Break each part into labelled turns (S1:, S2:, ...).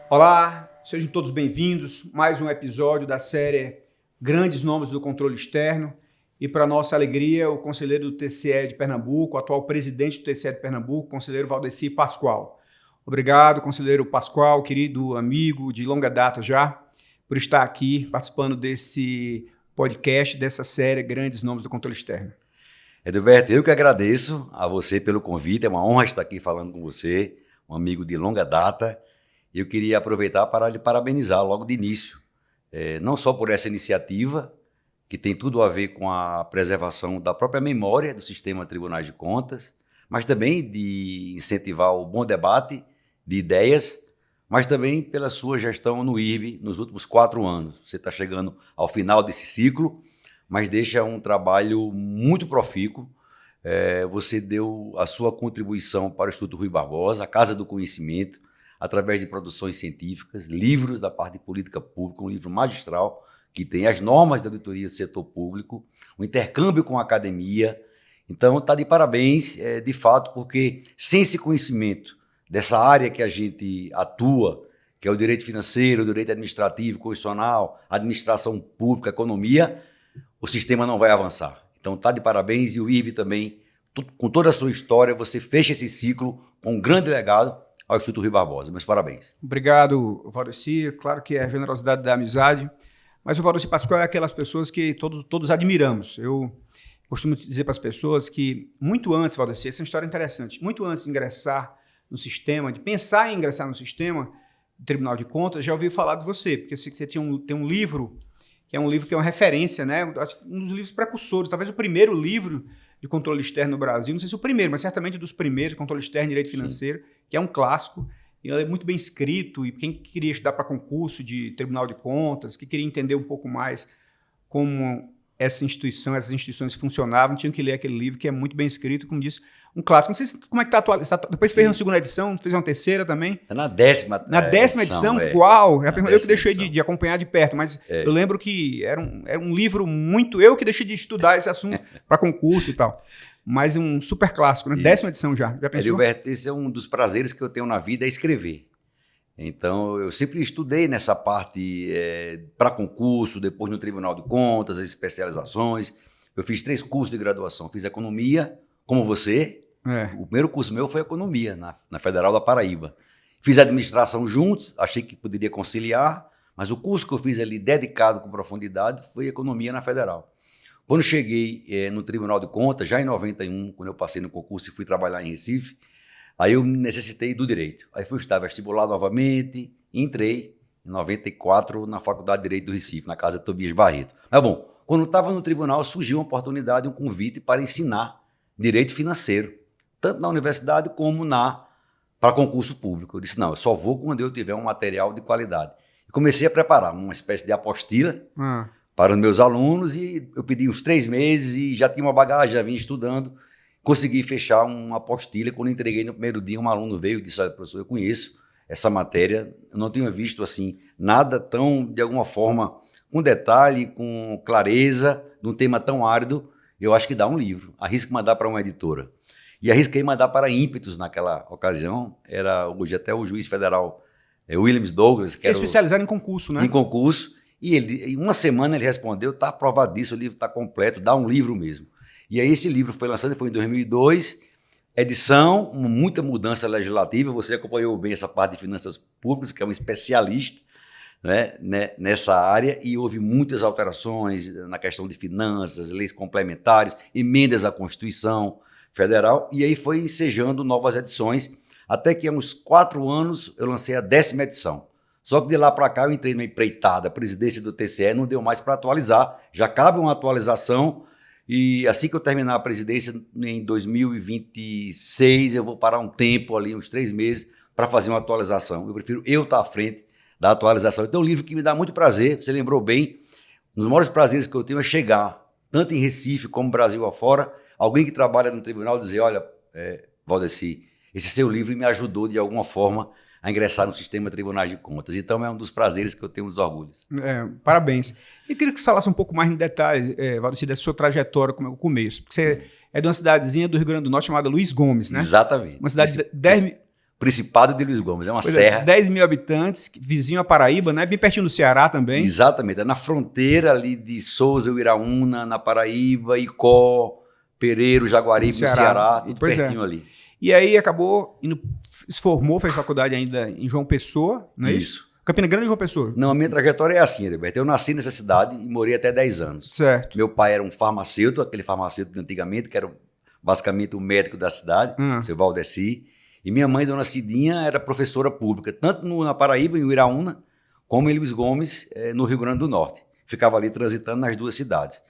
S1: Olá, sejam todos bem-vindos. Mais um episódio da série Grandes Nomes do Controle Externo. E, para nossa alegria, o conselheiro do TCE de Pernambuco, atual presidente do TCE de Pernambuco, conselheiro Valdeci Pascoal. Obrigado, conselheiro Pascoal, querido amigo de longa data já, por estar aqui participando desse podcast, dessa série Grandes Nomes do Controle Externo.
S2: Edilberto, eu que agradeço a você pelo convite, é uma honra estar aqui falando com você, um amigo de longa data. Eu queria aproveitar para lhe parabenizar logo de início, não só por essa iniciativa, que tem tudo a ver com a preservação da própria memória do sistema de tribunais de contas, mas também de incentivar o bom debate de ideias, mas também pela sua gestão no IRB nos últimos 4 anos. Você está chegando ao final desse ciclo, mas deixa um trabalho muito profícuo. Você deu a sua contribuição para o Instituto Rui Barbosa, a Casa do Conhecimento, através de produções científicas, livros da parte de política pública, um livro magistral que tem as normas da auditoria do setor público, o intercâmbio com a academia. Então, está de parabéns, de fato, porque sem esse conhecimento dessa área que a gente atua, que é o direito financeiro, o direito administrativo, constitucional, administração pública, economia, o sistema não vai avançar. Então, está de parabéns, e o IRB também, com toda a sua história, você fecha esse ciclo com um grande legado ao Instituto Rui Barbosa. Meus parabéns.
S1: Obrigado, Valdeci. Claro que é a generosidade da amizade, mas o Valdeci Pascoal é aquelas pessoas que todos admiramos. Eu costumo dizer para as pessoas que muito antes, Valdeci, essa é uma história interessante, muito antes de ingressar no sistema, de pensar em ingressar no sistema do Tribunal de Contas, já ouvi falar de você, porque você tem um livro, que é uma referência, né? Um dos livros precursores, talvez o primeiro livro de controle externo no Brasil, não sei se o primeiro, mas certamente dos primeiros, controle externo e direito financeiro, que é um clássico, e ele é muito bem escrito, e quem queria estudar para concurso de Tribunal de Contas, que queria entender um pouco mais como essas instituições funcionavam, tinham que ler aquele livro, que é muito bem escrito, como disse, um clássico. Não sei como é que está atualizado. Depois fez uma segunda edição, fez uma terceira também.
S2: Está na 10ª.
S1: Na 10ª edição? Uau! Eu que deixei de acompanhar de perto, mas eu lembro que era um livro muito... Eu que deixei de estudar esse assunto para concurso e tal. Mas um super clássico, né? 10ª edição já. Já pensou?
S2: Edilberto, esse é um dos prazeres que eu tenho na vida, é escrever. Então, eu sempre estudei nessa parte para concurso, depois no Tribunal de Contas, as especializações. Eu fiz 3 cursos de graduação. Fiz economia, como você. O primeiro curso meu foi economia, na Federal da Paraíba. Fiz administração juntos, achei que poderia conciliar, mas o curso que eu fiz ali, dedicado com profundidade, foi economia na Federal. Quando cheguei no Tribunal de Contas, já em 91, quando eu passei no concurso e fui trabalhar em Recife, aí eu necessitei do direito. Aí fui estudar vestibular novamente, entrei em 94 na Faculdade de Direito do Recife, na Casa de Tobias Barreto. Mas bom, quando eu estava no tribunal, surgiu uma oportunidade, um convite para ensinar direito financeiro, tanto na universidade como para concurso público. Eu disse, não, eu só vou quando eu tiver um material de qualidade. E comecei a preparar uma espécie de apostila para os meus alunos, e eu pedi uns 3 meses e já tinha uma bagagem, já vinha estudando. Consegui fechar uma apostila. Quando entreguei no primeiro dia, um aluno veio e disse, olha, professor, eu conheço essa matéria, eu não tinha visto assim nada tão, de alguma forma, com detalhe, com clareza, de um tema tão árido, eu acho que dá um livro. Arrisco mandar para uma editora. E arrisquei mandar para Ímpetus naquela ocasião, era hoje até o juiz federal Williams Douglas. Que era
S1: especializado em concurso, né?
S2: Em concurso, e em uma semana ele respondeu, está aprovadíssimo, o livro está completo, dá um livro mesmo. E aí esse livro foi lançado, foi em 2002, edição, muita mudança legislativa, você acompanhou bem essa parte de finanças públicas, que é um especialista, né, nessa área, e houve muitas alterações na questão de finanças, leis complementares, emendas à Constituição Federal, e aí foi ensejando novas edições, até que há uns 4 anos eu lancei a 10ª edição. Só que de lá para cá eu entrei numa empreitada, a presidência do TCE não deu mais para atualizar, já cabe uma atualização, e assim que eu terminar a presidência, em 2026, eu vou parar um tempo ali, uns 3 meses, para fazer uma atualização. Eu prefiro estar à frente da atualização. Então é um livro que me dá muito prazer, você lembrou bem, um dos maiores prazeres que eu tenho é chegar, tanto em Recife como Brasil afora, alguém que trabalha no tribunal dizer, olha, Valdeci, esse seu livro me ajudou de alguma forma a ingressar no sistema de tribunais de contas. Então é um dos prazeres que eu tenho, os orgulhos.
S1: Parabéns. E queria que você falasse um pouco mais em detalhes, Valdeci, dessa sua trajetória como o começo. Porque você é de uma cidadezinha do Rio Grande do Norte chamada Luiz Gomes, né?
S2: Exatamente.
S1: Uma cidade de 10 mil...
S2: Principado de Luiz Gomes, é uma
S1: Pois
S2: serra.
S1: 10 mil habitantes, vizinho a Paraíba, né? Bem pertinho do Ceará também.
S2: Exatamente, é na fronteira ali de Souza, Uiraúna, na Paraíba, Icó, Pereiro, Jaguaribe, no Ceará, tudo pertinho ali.
S1: E aí acabou, se formou, fez faculdade ainda em João Pessoa, não é isso? Campina Grande e João Pessoa?
S2: Não, a minha trajetória é assim, Heriberto. Eu nasci nessa cidade e morei até 10 anos.
S1: Certo.
S2: Meu pai era um farmacêutico, aquele farmacêutico de antigamente, que era basicamente o médico da cidade, seu Valdeci. E minha mãe, dona Cidinha, era professora pública, tanto na Paraíba, em Uiraúna, como em Luiz Gomes, no Rio Grande do Norte. Ficava ali transitando nas duas cidades.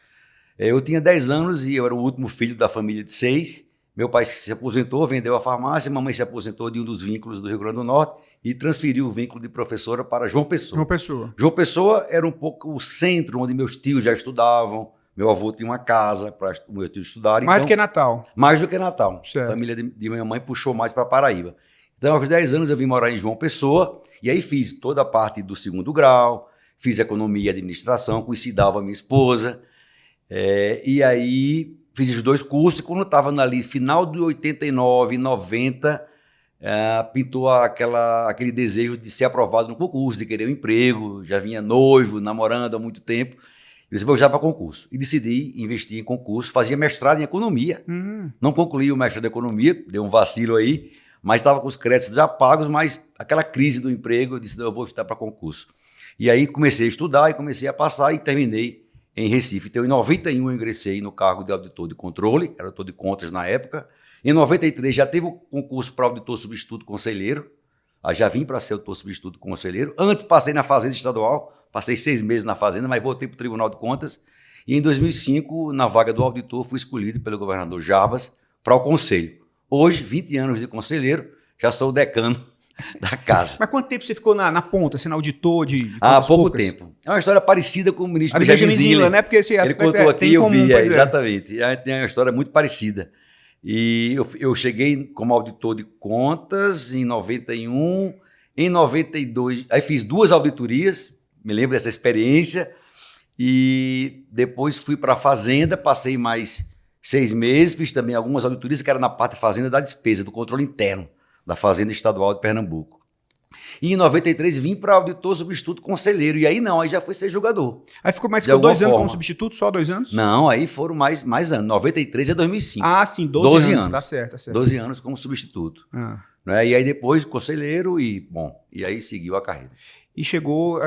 S2: Eu tinha 10 anos e eu era o último filho da família de 6. Meu pai se aposentou, vendeu a farmácia, mamãe se aposentou de um dos vínculos do Rio Grande do Norte e transferiu o vínculo de professora para João Pessoa.
S1: João Pessoa.
S2: João Pessoa era um pouco o centro onde meus tios já estudavam. Meu avô tinha uma casa para meus tios estudarem.
S1: Mais do que Natal.
S2: Mais do que Natal.
S1: Certo.
S2: A família de minha mãe puxou mais para Paraíba. Então, aos 10 anos, eu vim morar em João Pessoa e aí fiz toda a parte do 2º grau, fiz economia e administração, coincidava a minha esposa. E aí fiz os 2 cursos e quando eu estava ali, final de 89, 90, pintou aquele desejo de ser aprovado no concurso, de querer um emprego, já vinha noivo, namorando há muito tempo. Eu disse, vou já para concurso. E decidi investir em concurso, fazia mestrado em economia. Não concluí o mestrado em economia, deu um vacilo aí, mas estava com os créditos já pagos, mas aquela crise do emprego, eu disse, não, eu vou estudar para concurso. E aí comecei a estudar e comecei a passar e terminei em Recife. Então, em 91 eu ingressei no cargo de auditor de controle, era auditor de contas na época. Em 93 já teve o concurso para auditor substituto conselheiro. Já vim para ser auditor substituto conselheiro. Antes passei na Fazenda Estadual, passei 6 meses na Fazenda, mas voltei para o Tribunal de Contas. E em 2005, na vaga do auditor, fui escolhido pelo governador Jarbas para o conselho. Hoje, 20 anos de conselheiro, já sou o decano da casa.
S1: Mas quanto tempo você ficou na ponta, sendo auditor de
S2: pouco
S1: poucas?
S2: tempo. É uma história parecida com o ministro
S1: Benjamin Zila, né? Porque esse
S2: ele
S1: aspecto
S2: contou aqui,
S1: tem
S2: eu
S1: comum,
S2: vi,
S1: pois é.
S2: exatamente. Tem uma história muito parecida. E eu cheguei como auditor de contas em 91, em 92, aí fiz 2 auditorias, me lembro dessa experiência, e depois fui para a Fazenda, passei mais 6 meses, fiz também algumas auditorias que eram na parte da Fazenda da despesa, do controle interno da Fazenda Estadual de Pernambuco. E em 93 vim para auditor substituto conselheiro, e aí não, aí já fui ser julgador.
S1: Aí ficou 2 anos como substituto, só 2 anos?
S2: Não, aí foram mais anos, 93 a 2005.
S1: Ah, sim, 12 anos. Tá certo, tá certo.
S2: 12 anos como substituto. Né? E aí depois conselheiro e aí seguiu a carreira.
S1: E chegou,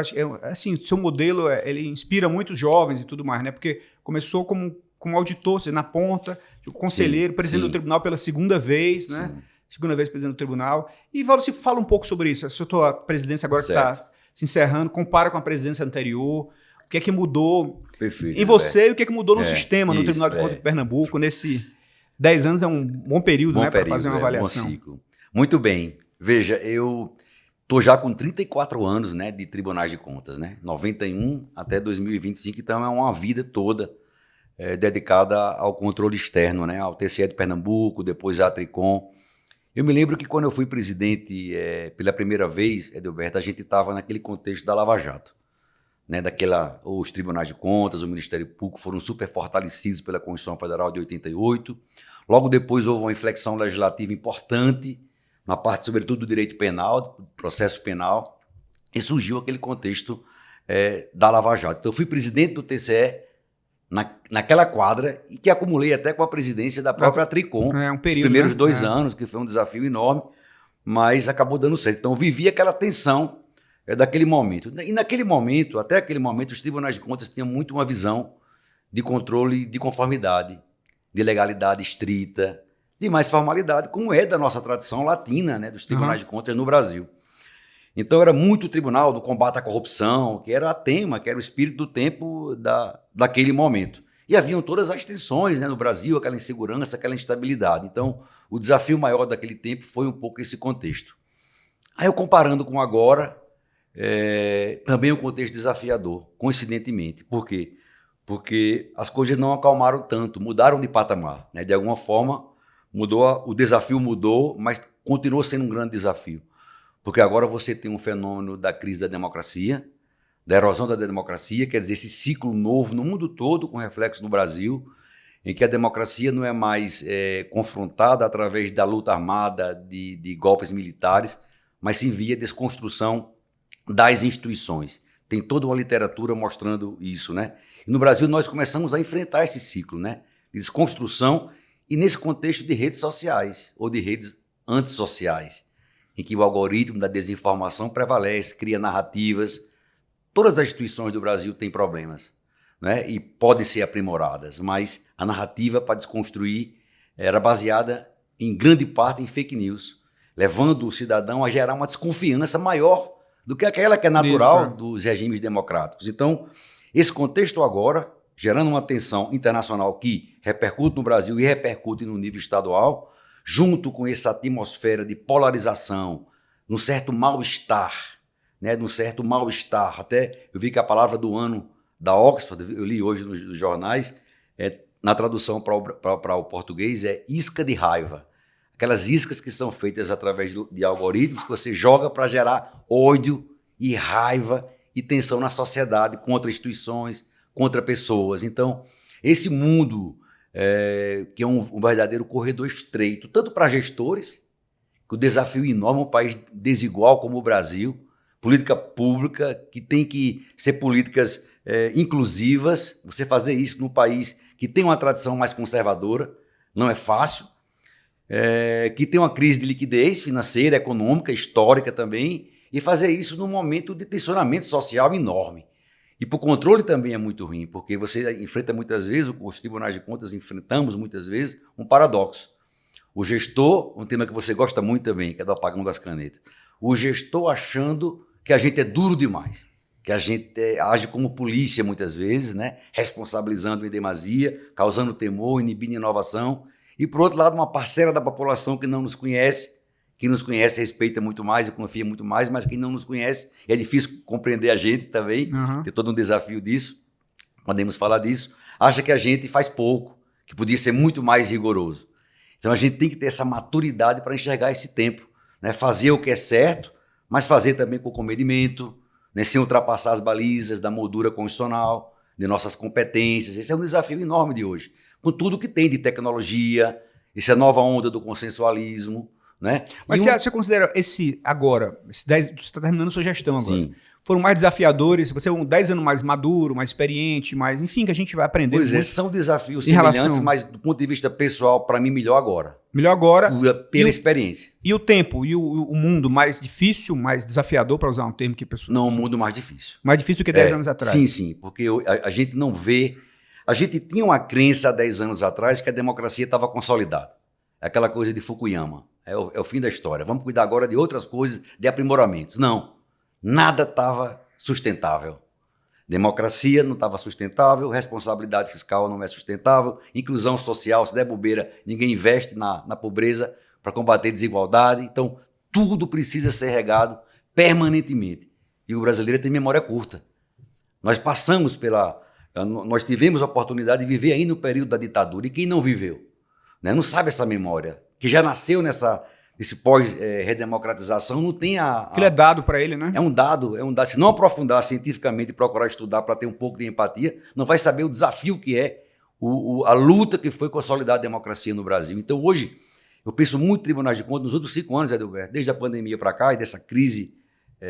S1: assim, seu modelo, ele inspira muitos jovens e tudo mais, né? Porque começou como auditor, na ponta, conselheiro, presidente do tribunal pela 2ª vez, né?
S2: Sim.
S1: 2ª vez presidente do tribunal. E, Valdo, você fala um pouco sobre isso. A tua presidência agora que está se encerrando, compara com a presidência anterior. O que é que mudou em você e o que é que mudou no sistema, no Tribunal de Contas de Pernambuco, nesse 10 anos é um bom período, né, para fazer uma avaliação.
S2: Bom ciclo. Muito bem. Veja, eu estou já com 34 anos, né, de tribunais de contas, né? 91 até 2025, então é uma vida toda dedicada ao controle externo, né, ao TCE de Pernambuco, depois à Tricom. Eu me lembro que quando eu fui presidente pela primeira vez, Edilberto, a gente estava naquele contexto da Lava Jato. Né, os tribunais de contas, o Ministério Público foram super fortalecidos pela Constituição Federal de 88. Logo depois houve uma inflexão legislativa importante, na parte, sobretudo, do direito penal, do processo penal, e surgiu aquele contexto da Lava Jato. Então, eu fui presidente do TCE naquela quadra e que acumulei até com a presidência da própria Tricom,
S1: um período,
S2: os primeiros 2 anos, que foi um desafio enorme, mas acabou dando certo. Então, eu vivi aquela tensão daquele momento. E naquele momento, até aquele momento, os tribunais de contas tinham muito uma visão de controle de conformidade, de legalidade estrita, de mais formalidade, como é da nossa tradição latina, né, dos tribunais de contas no Brasil. Então era muito o tribunal do combate à corrupção, que era a tema, que era o espírito do tempo daquele momento. E haviam todas as tensões, né, no Brasil, aquela insegurança, aquela instabilidade. Então o desafio maior daquele tempo foi um pouco esse contexto. Aí eu comparando com agora, também um contexto desafiador, coincidentemente. Por quê? Porque as coisas não acalmaram tanto, mudaram de patamar, né? De alguma forma, o desafio mudou, mas continuou sendo um grande desafio. Porque agora você tem um fenômeno da crise da democracia, da erosão da democracia, quer dizer, esse ciclo novo no mundo todo, com reflexo no Brasil, em que a democracia não é mais confrontada através da luta armada, de golpes militares, mas sim via desconstrução das instituições. Tem toda uma literatura mostrando isso, né? E no Brasil nós começamos a enfrentar esse ciclo, né? De desconstrução e nesse contexto de redes sociais ou de redes antissociais, em que o algoritmo da desinformação prevalece, cria narrativas. Todas as instituições do Brasil têm problemas, né? E podem ser aprimoradas, mas a narrativa para desconstruir era baseada em grande parte em fake news, levando o cidadão a gerar uma desconfiança maior do que aquela que é natural dos regimes democráticos. Então, esse contexto agora, gerando uma tensão internacional que repercute no Brasil e repercute no nível estadual, junto com essa atmosfera de polarização, num certo mal-estar, né? Num certo mal-estar. Até eu vi que a palavra do ano da Oxford, eu li hoje nos jornais, na tradução para o português, é isca de raiva. Aquelas iscas que são feitas através de algoritmos que você joga para gerar ódio e raiva e tensão na sociedade contra instituições, contra pessoas. Então, esse mundo que é um verdadeiro corredor estreito, tanto para gestores, que o desafio enorme é um país desigual como o Brasil, política pública que tem que ser políticas inclusivas, você fazer isso num país que tem uma tradição mais conservadora, não é fácil, que tem uma crise de liquidez financeira, econômica, histórica também, e fazer isso num momento de tensionamento social enorme. E para o controle também é muito ruim, porque você enfrenta muitas vezes, os tribunais de contas enfrentamos muitas vezes um paradoxo. O gestor, um tema que você gosta muito também, que é do apagão das canetas, o gestor achando que a gente é duro demais, que a gente age como polícia muitas vezes, né? Responsabilizando em demasia, causando temor, inibindo inovação. E, por outro lado, uma parcela da população que não nos conhece, quem nos conhece respeita muito mais e confia muito mais, mas quem não nos conhece, é difícil compreender a gente também, tem todo um desafio disso, podemos falar disso, acha que a gente faz pouco, que podia ser muito mais rigoroso. Então a gente tem que ter essa maturidade para enxergar esse tempo, né? Fazer o que é certo, mas fazer também com comedimento, né? Sem ultrapassar as balizas da moldura constitucional, de nossas competências. Esse é um desafio enorme de hoje, com tudo que tem de tecnologia, essa nova onda do consensualismo, né?
S1: Mas você considera você está terminando sua gestão agora,
S2: Sim.
S1: Foram mais desafiadores, você é 10 anos mais maduro, mais experiente, mais, enfim, que a gente vai aprender.
S2: Pois é, são desafios semelhantes, mas do ponto de vista pessoal, para mim, melhor agora.
S1: Melhor agora.
S2: Pela experiência.
S1: E o tempo, e o mundo mais difícil, mais desafiador, para usar um termo que a pessoa...
S2: Não, o mundo mais difícil.
S1: Mais difícil do que 10 anos atrás.
S2: Sim, porque a gente não vê... A gente tinha uma crença há 10 anos atrás que a democracia estava consolidada. Aquela coisa de Fukuyama. É o fim da história. Vamos cuidar agora de outras coisas, de aprimoramentos. Não. Nada estava sustentável. Democracia não estava sustentável, responsabilidade fiscal não é sustentável, inclusão social, se der bobeira, ninguém investe na pobreza para combater desigualdade. Então, tudo precisa ser regado permanentemente. E o brasileiro tem memória curta. Nós nós tivemos a oportunidade de viver aí no período da ditadura. E quem não viveu? Né? Não sabe essa memória, que já nasceu nesse pós-redemocratização, não tem
S1: Aquilo é dado para ele, né?
S2: É um dado. Se não aprofundar cientificamente e procurar estudar para ter um pouco de empatia, não vai saber o desafio que é a luta que foi consolidar a democracia no Brasil. Então, hoje, eu penso muito em tribunais de contas, nos últimos 5 anos, Edilberto, desde a pandemia para cá e dessa crise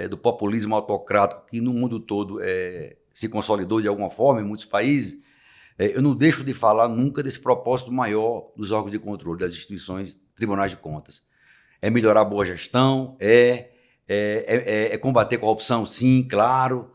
S2: do populismo autocrático que no mundo todo se consolidou de alguma forma em muitos países, eu não deixo de falar nunca desse propósito maior dos órgãos de controle, das instituições, tribunais de contas. É melhorar a boa gestão, combater a corrupção, sim, claro,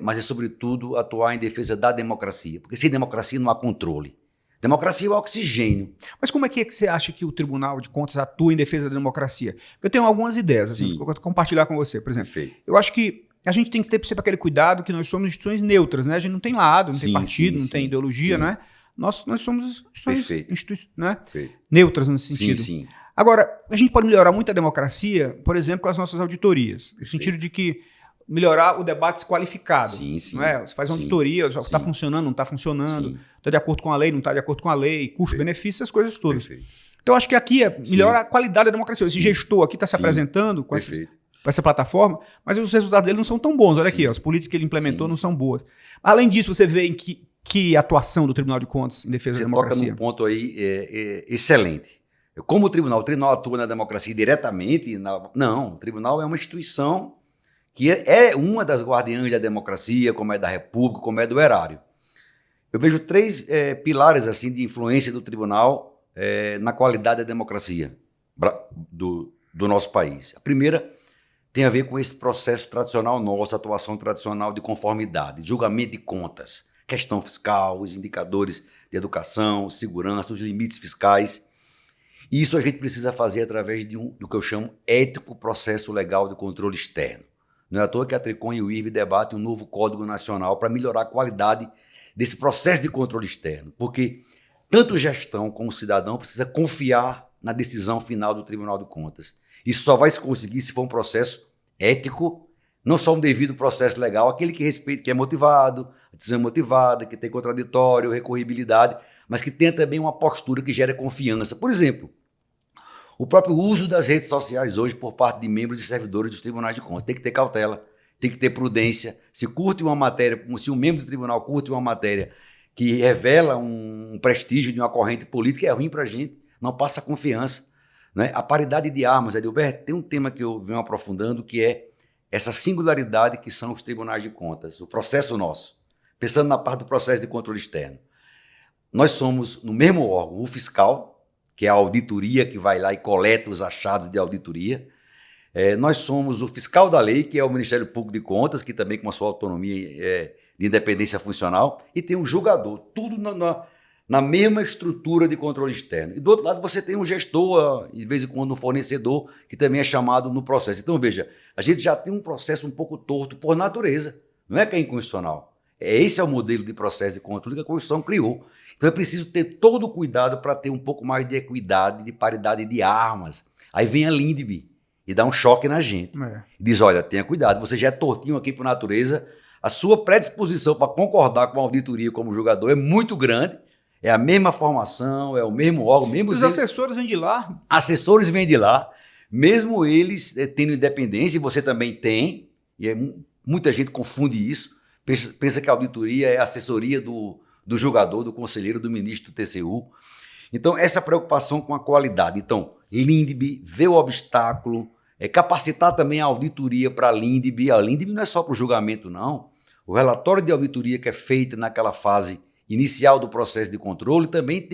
S2: mas é, sobretudo, atuar em defesa da democracia. Porque sem democracia não há controle. Democracia é o oxigênio.
S1: Mas como é que você acha que o Tribunal de Contas atua em defesa da democracia? Eu tenho algumas ideias, assim, que eu vou compartilhar com você, por exemplo.
S2: Perfeito.
S1: Eu acho que a gente tem que ter sempre aquele cuidado que nós somos instituições neutras, né? A gente não tem lado, não tem partido, não tem ideologia, né? Nós somos instituições, né? Neutras nesse sentido.
S2: Sim.
S1: Agora, a gente pode melhorar muito a democracia, por exemplo, com as nossas auditorias. No sentido de que melhorar o debate qualificado.
S2: Sim.
S1: Não é? Você faz uma auditoria, está funcionando, não está funcionando, está de acordo com a lei, não está de acordo com a lei, custo, benefício, essas coisas todas.
S2: Perfeito.
S1: Então, acho que aqui melhora a qualidade da democracia. Esse gestor aqui está se apresentando com essa plataforma, mas os resultados dele não são tão bons. Olha aqui, as políticas que ele implementou não são boas. Além disso, você vê que Que atuação do Tribunal de Contas em defesa da democracia?
S2: Você toca num ponto aí excelente. Como o tribunal atua na democracia diretamente? Não, o tribunal é uma instituição que é uma das guardiãs da democracia, como é da República, como é do erário. Eu vejo três pilares assim, de influência do tribunal na qualidade da democracia do nosso país. A primeira tem a ver com esse processo tradicional nosso, atuação tradicional de conformidade, julgamento de contas, questão fiscal, os indicadores de educação, segurança, os limites fiscais. E isso a gente precisa fazer através do que eu chamo ético processo legal de controle externo. Não é à toa que a Tricom e o IRB debatem um novo Código Nacional para melhorar a qualidade desse processo de controle externo, porque tanto gestão como cidadão precisa confiar na decisão final do Tribunal de Contas. Isso só vai se conseguir se for um processo ético, não só um devido processo legal, aquele que respeita, que é motivado, a decisão motivada, que tem contraditório, recorribilidade, mas que tenha também uma postura que gere confiança. Por exemplo, o próprio uso das redes sociais hoje por parte de membros e servidores dos tribunais de contas. Tem que ter cautela, tem que ter prudência. Se um membro do tribunal curte uma matéria que revela um prestígio de uma corrente política, é ruim para a gente, não passa confiança. Né? A paridade de armas, Adilberto, tem um tema que eu venho aprofundando, que é essa singularidade que são os tribunais de contas, o processo nosso. Pensando na parte do processo de controle externo. Nós somos, no mesmo órgão, o fiscal, que é a auditoria que vai lá e coleta os achados de auditoria. Nós somos o fiscal da lei, que é o Ministério Público de Contas, que também com a sua autonomia de independência funcional, e tem um julgador, tudo na mesma estrutura de controle externo. E do outro lado você tem um gestor, de vez em quando um fornecedor, que também é chamado no processo. Então veja, a gente já tem um processo um pouco torto por natureza, não é que é inconstitucional. Esse é o modelo de processo de controle que a Constituição criou. Então é preciso ter todo o cuidado para ter um pouco mais de equidade, de paridade de armas. Aí vem a Lindbe e dá um choque na gente. Diz, olha, tenha cuidado, você já é tortinho aqui por natureza, a sua predisposição para concordar com a auditoria como julgador é muito grande, é a mesma formação, é o mesmo órgão.
S1: Os assessores vêm de lá?
S2: Assessores vêm de lá, mesmo eles tendo independência, e você também tem, e muita gente confunde isso, pensa que a auditoria é a assessoria do julgador, do conselheiro, do ministro do TCU. Então, essa preocupação com a qualidade. Então, Lindbe, ver o obstáculo, capacitar também a auditoria para a Lindbe. A Lindbe não é só para o julgamento, não. O relatório de auditoria que é feito naquela fase inicial do processo de controle também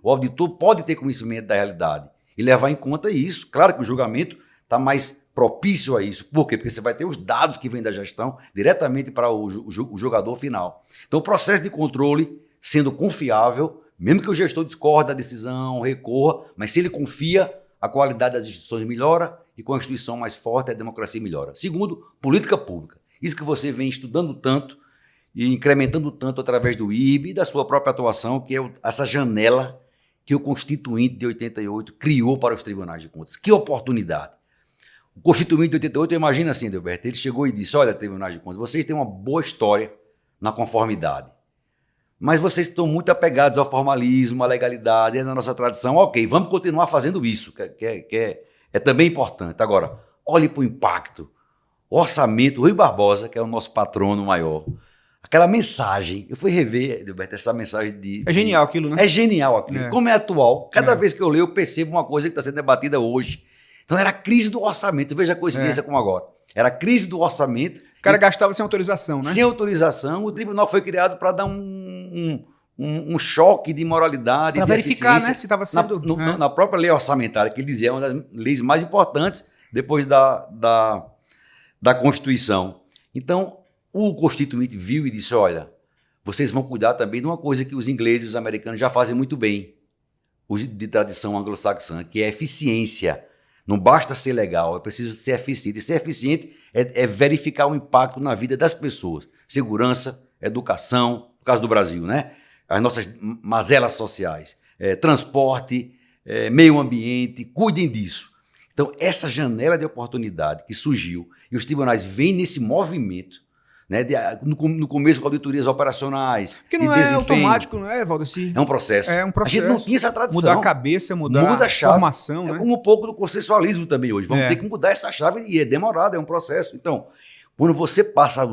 S2: o auditor pode ter conhecimento da realidade e levar em conta isso. Claro que o julgamento está mais propício a isso. Por quê? Porque você vai ter os dados que vêm da gestão diretamente para o jogador final. Então, o processo de controle sendo confiável, mesmo que o gestor discorde da decisão, recorra, mas se ele confia, a qualidade das instituições melhora e com a instituição mais forte, a democracia melhora. Segundo, política pública. Isso que você vem estudando tanto e incrementando tanto através do IRB e da sua própria atuação, que é essa janela que o Constituinte de 88 criou para os tribunais de contas. Que oportunidade! O Constituinte de 88, imagina assim, Adilberto, ele chegou e disse, olha, Tribunais de Contas, vocês têm uma boa história na conformidade, mas vocês estão muito apegados ao formalismo, à legalidade, na nossa tradição. Ok, vamos continuar fazendo isso, que é também importante. Agora, olhe para o impacto. O orçamento, Rui Barbosa, que é o nosso patrono maior, aquela mensagem, eu fui rever, Adilberto, essa mensagem
S1: É genial aquilo, né?
S2: É genial aquilo. Como é atual, cada vez que eu leio, eu percebo uma coisa que está sendo debatida hoje. Então era a crise do orçamento, veja a coincidência como agora. Era a crise do orçamento.
S1: O cara gastava sem autorização, né?
S2: Sem autorização, o tribunal foi criado para dar um choque de moralidade,
S1: para verificar, né, se estava sendo...
S2: Na própria lei orçamentária, que ele dizia, é uma das leis mais importantes depois da Constituição. Então, o Constituinte viu e disse, olha, vocês vão cuidar também de uma coisa que os ingleses e os americanos já fazem muito bem, os de tradição anglo-saxã, que é eficiência. Não basta ser legal, é preciso ser eficiente. E ser eficiente é verificar o impacto na vida das pessoas. Segurança, educação, no caso do Brasil, né? As nossas mazelas sociais, transporte, meio ambiente, cuidem disso. Então, essa janela de oportunidade que surgiu, e os tribunais vêm nesse movimento, né, no começo com auditorias operacionais.
S1: Porque não é automático, não é, Valdeci?
S2: É um processo.
S1: É um processo.
S2: A gente não tinha essa tradição.
S1: Mudar a cabeça, mudar a formação.
S2: É como um pouco do consensualismo também hoje. Vamos ter que mudar essa chave e é demorado, é um processo. Então, quando você passa,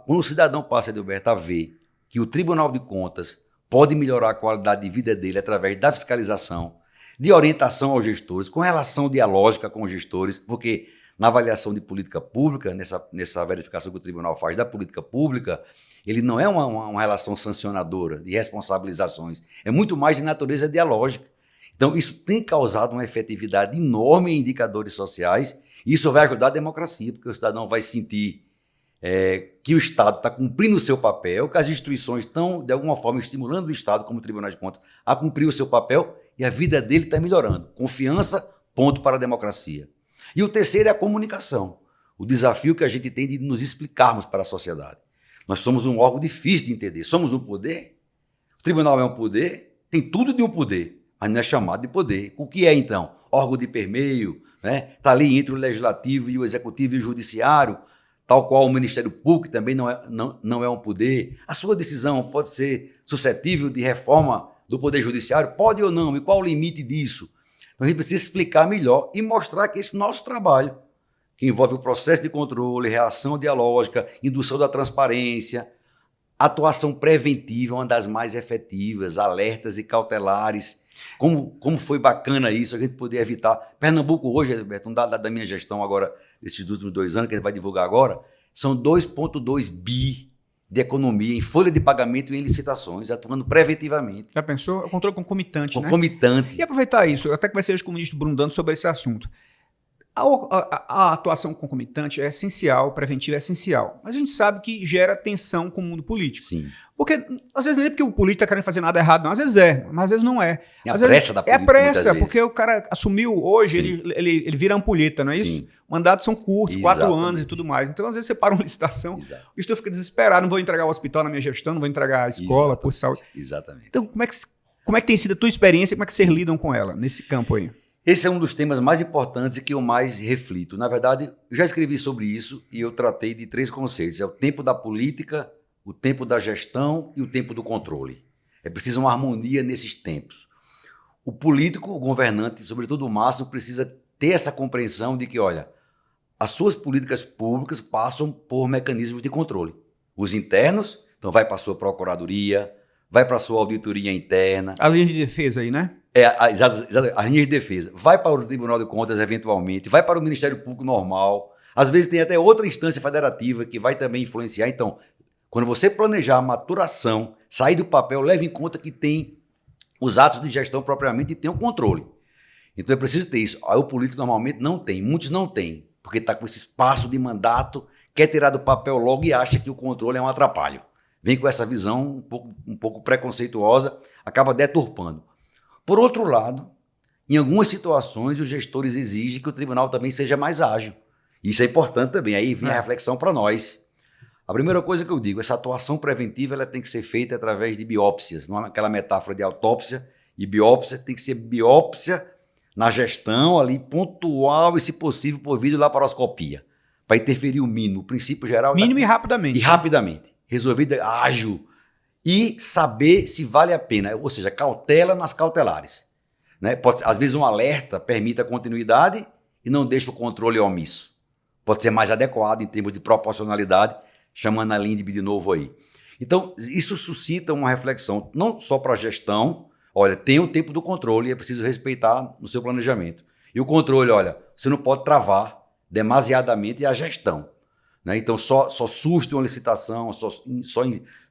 S2: quando o cidadão passa, Adilberto, a ver que o Tribunal de Contas pode melhorar a qualidade de vida dele através da fiscalização, de orientação aos gestores, com relação dialógica com os gestores, porque na avaliação de política pública, nessa verificação que o tribunal faz da política pública, ele não é uma relação sancionadora de responsabilizações, é muito mais de natureza dialógica. Então, isso tem causado uma efetividade enorme em indicadores sociais, e isso vai ajudar a democracia, porque o cidadão vai sentir que o Estado está cumprindo o seu papel, que as instituições estão, de alguma forma, estimulando o Estado, como o Tribunal de Contas, a cumprir o seu papel, e a vida dele está melhorando. Confiança, ponto para a democracia. E o terceiro é a comunicação, o desafio que a gente tem de nos explicarmos para a sociedade. Nós somos um órgão difícil de entender. Somos um poder? O tribunal é um poder? Tem tudo de um poder, mas não é chamado de poder. O que é, então? Órgão de permeio, né? Está ali entre o legislativo e o executivo e o judiciário, tal qual o Ministério Público também não é um poder. A sua decisão pode ser suscetível de reforma do Poder Judiciário? Pode ou não? E qual o limite disso? Então a gente precisa explicar melhor e mostrar que esse nosso trabalho, que envolve o processo de controle, reação dialógica, indução da transparência, atuação preventiva, uma das mais efetivas, alertas e cautelares. Como foi bacana isso, a gente poder evitar. Pernambuco hoje, Alberto, um dado da minha gestão agora, desses últimos 2 anos, que a gente vai divulgar agora, são 2,2 bi de economia em folha de pagamento e em licitações, atuando preventivamente.
S1: Já pensou? É o controle concomitante, né?
S2: Concomitante.
S1: E aproveitar isso, até que vai ser hoje com o ministro Bruno dando sobre esse assunto. A atuação concomitante é essencial, preventiva é essencial, mas a gente sabe que gera tensão com o mundo político.
S2: Sim.
S1: Porque, às vezes, não é porque o político está querendo fazer nada errado, não. Às vezes é, mas às vezes não é.
S2: É a
S1: às
S2: pressa
S1: vezes,
S2: da política.
S1: É a pressa, porque o cara assumiu hoje, ele vira ampulheta, não é
S2: Sim.
S1: isso? Mandatos são curtos, 4
S2: Exatamente.
S1: anos e tudo mais. Então, às vezes, você para uma licitação,
S2: Exato.
S1: o gestor fica desesperado, não vou entregar o hospital na minha gestão, não vou entregar a escola, por saúde.
S2: Exatamente.
S1: Então, como é que tem sido a tua experiência e como é que vocês lidam com ela, nesse campo aí?
S2: Esse é um dos temas mais importantes e que eu mais reflito. Na verdade, eu já escrevi sobre isso e eu tratei de 3 conceitos. É o tempo da política, o tempo da gestão e o tempo do controle. É preciso uma harmonia nesses tempos. O político, o governante, sobretudo o máximo, precisa ter essa compreensão de que, olha, as suas políticas públicas passam por mecanismos de controle. Os internos, então vai para a sua procuradoria, vai para a sua auditoria interna.
S1: A linha de defesa aí, né?
S2: Exato, as linhas de defesa. Vai para o Tribunal de Contas, eventualmente, vai para o Ministério Público normal. Às vezes tem até outra instância federativa que vai também influenciar. Então, quando você planejar a maturação, sair do papel, leve em conta que tem os atos de gestão propriamente e tem o controle. Então é preciso ter isso. Aí o político normalmente não tem, muitos não têm, porque está com esse espaço de mandato, quer tirar do papel logo e acha que o controle é um atrapalho. Vem com essa visão um pouco preconceituosa, acaba deturpando. Por outro lado, em algumas situações, os gestores exigem que o tribunal também seja mais ágil. Isso é importante também. Aí vem a reflexão para nós. A primeira coisa que eu digo, essa atuação preventiva ela tem que ser feita através de biópsias. Não é aquela metáfora de autópsia e biópsia, tem que ser biópsia na gestão ali, pontual e, se possível, por videolaparoscopia, para interferir o mínimo. O princípio geral...
S1: Mínimo e rapidamente.
S2: E rapidamente. Resolvida, ágil. E saber se vale a pena, ou seja, cautela nas cautelares. Né? Às vezes um alerta permite a continuidade e não deixa o controle omisso. Pode ser mais adequado em termos de proporcionalidade, chamando a LINDB de novo aí. Então, isso suscita uma reflexão, não só para a gestão, olha, tem o tempo do controle e é preciso respeitar no seu planejamento. E o controle, olha, você não pode travar demasiadamente a gestão. Né? Então, só suste uma licitação,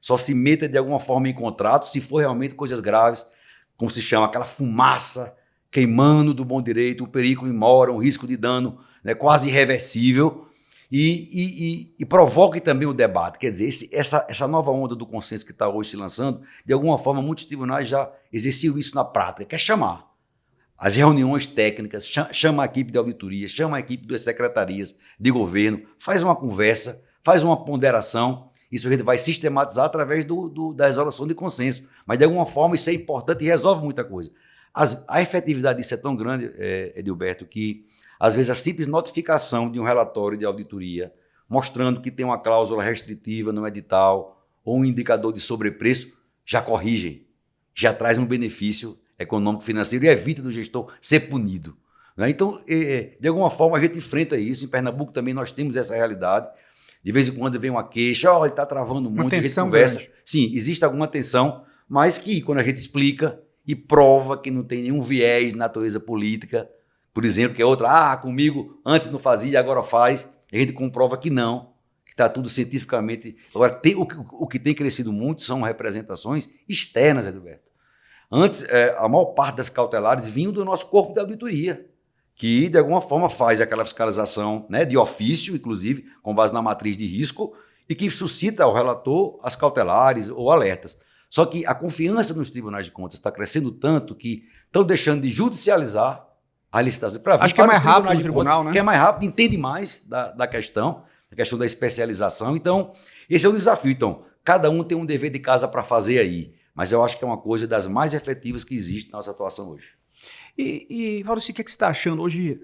S2: só se meta de alguma forma em contrato, se for realmente coisas graves, como se chama, aquela fumaça queimando do bom direito, o perigo imora, um risco de dano, né, quase irreversível, e provoque também o debate. Quer dizer, essa nova onda do consenso que está hoje se lançando, de alguma forma, muitos tribunais já exerciam isso na prática, que é chamar as reuniões técnicas, chama a equipe de auditoria, chama a equipe das secretarias de governo, faz uma conversa, faz uma ponderação. Isso a gente vai sistematizar através da resolução de consenso. Mas, de alguma forma, isso é importante e resolve muita coisa. A efetividade disso é tão grande, Edilberto, que, às vezes, a simples notificação de um relatório de auditoria, mostrando que tem uma cláusula restritiva no edital ou um indicador de sobrepreço, já corrigem, já traz um benefício econômico-financeiro e evita do gestor ser punido. Né? Então, de alguma forma, a gente enfrenta isso. Em Pernambuco também nós temos essa realidade De vez em quando vem uma queixa, ele está travando muito, a gente
S1: tensão
S2: conversa.
S1: grande.
S2: Sim, existe alguma tensão, mas que quando a gente explica e prova que não tem nenhum viés de natureza política, por exemplo, que é outra, comigo antes não fazia, agora faz, a gente comprova que não, que está tudo cientificamente... Agora, o que tem crescido muito são representações externas, Edilberto. Antes, a maior parte das cautelares vinham do nosso corpo de auditoria, que, de alguma forma, faz aquela fiscalização, né, de ofício, inclusive, com base na matriz de risco, e que suscita ao relator as cautelares ou alertas. Só que a confiança nos tribunais de contas está crescendo tanto que estão deixando de judicializar a licitação.
S1: Acho que é mais rápido o tribunal, né?
S2: Que é mais rápido, entende mais da questão da especialização. Então, esse é o desafio. Então, cada um tem um dever de casa para fazer aí, mas eu acho que é uma coisa das mais efetivas que existe na nossa atuação hoje.
S1: E Valdeci, o que você está achando? Hoje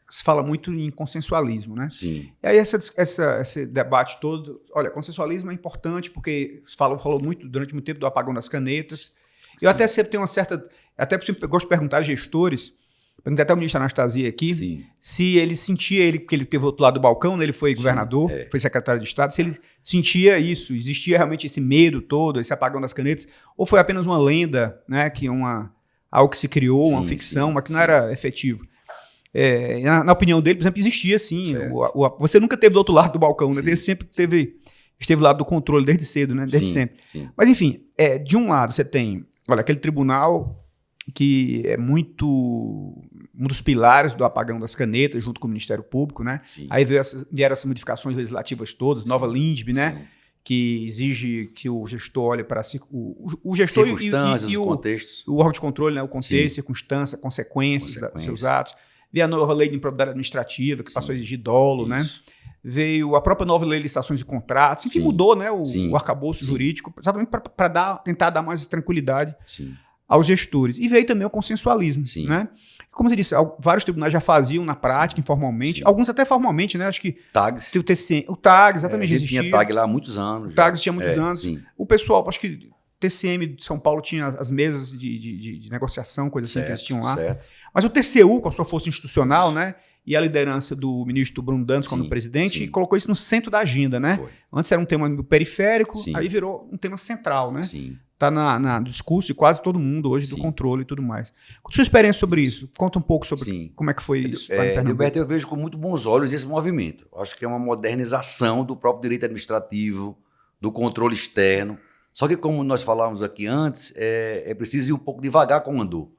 S1: se fala muito em consensualismo, né?
S2: Sim.
S1: E aí esse debate todo, olha, consensualismo é importante porque falou muito durante muito tempo do apagão das canetas.
S2: Sim.
S1: Eu até sempre tenho uma certa... Até gosto de perguntar a gestores, perguntei até ao ministro Anastasia aqui,
S2: Sim.
S1: se ele sentia, porque ele teve o outro lado do balcão, né? Ele foi governador, foi secretário de Estado, se ele sentia isso, existia realmente esse medo todo, esse apagão das canetas, ou foi apenas uma lenda, né? Algo que se criou, uma ficção, mas que não era efetivo. Na opinião dele, por exemplo, existia sim. Você nunca esteve do outro lado do balcão, né? Ele sempre esteve lá do controle desde cedo, né? Desde sempre.
S2: Sim.
S1: Mas, enfim, de um lado você tem, olha, aquele tribunal que é um dos pilares do apagão das canetas, junto com o Ministério Público, né? Sim. Aí vieram essas modificações legislativas todas, nova LINDB, né? Que exige que o gestor olhe para o gestor
S2: e o contextos.
S1: O órgão de controle, né? O contexto, circunstância, consequências dos seus atos. Veio a nova lei de improbidade administrativa, que passou a exigir dolo, né? Veio a própria nova lei de licitações e contratos. Enfim, mudou, né? O arcabouço jurídico, exatamente para tentar dar mais tranquilidade aos gestores. E veio também o consensualismo, né? Como você disse, vários tribunais já faziam na prática, informalmente, alguns até formalmente, né? Acho que
S2: TAGs.
S1: O TAG, exatamente,
S2: existia. Tinha TAG lá há muitos anos.
S1: O TAG existia há muitos anos. Sim. O pessoal, acho que TCM de São Paulo tinha as mesas de negociação, coisa assim que existiam lá.
S2: Certo.
S1: Mas o TCU, com a sua força institucional, né? E a liderança do ministro Bruno Dantas como presidente, colocou isso no centro da agenda, né?
S2: Foi.
S1: Antes era um tema periférico, aí virou um tema central, né? Está no discurso de quase todo mundo hoje do controle e tudo mais. Sua experiência sobre isso? Conta um pouco sobre como é que foi isso.
S2: Edilberto, eu vejo com muito bons olhos esse movimento. Acho que é uma modernização do próprio direito administrativo, do controle externo. Só que, como nós falávamos aqui antes, é preciso ir um pouco devagar com o andor.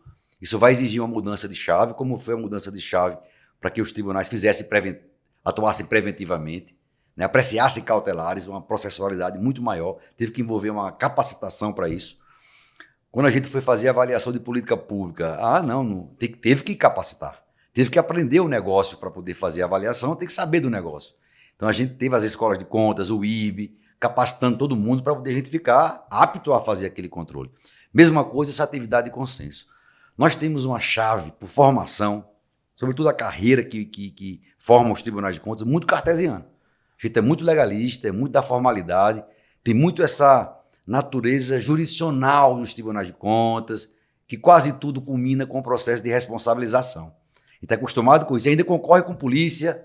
S2: Isso vai exigir uma mudança de chave, como foi a mudança de chave para que os tribunais atuassem preventivamente, né, apreciassem cautelares, uma processualidade muito maior, teve que envolver uma capacitação para isso. Quando a gente foi fazer a avaliação de política pública, teve que capacitar, teve que aprender o negócio para poder fazer a avaliação, tem que saber do negócio. Então a gente teve as escolas de contas, o IB, capacitando todo mundo para poder a gente ficar apto a fazer aquele controle. Mesma coisa essa atividade de consenso. Nós temos uma chave por formação, sobretudo a carreira que forma os tribunais de contas, muito cartesiana. A gente é muito legalista, é muito da formalidade, tem muito essa natureza jurisdicional nos tribunais de contas, que quase tudo culmina com o processo de responsabilização. A gente está acostumado com isso, ainda concorre com polícia,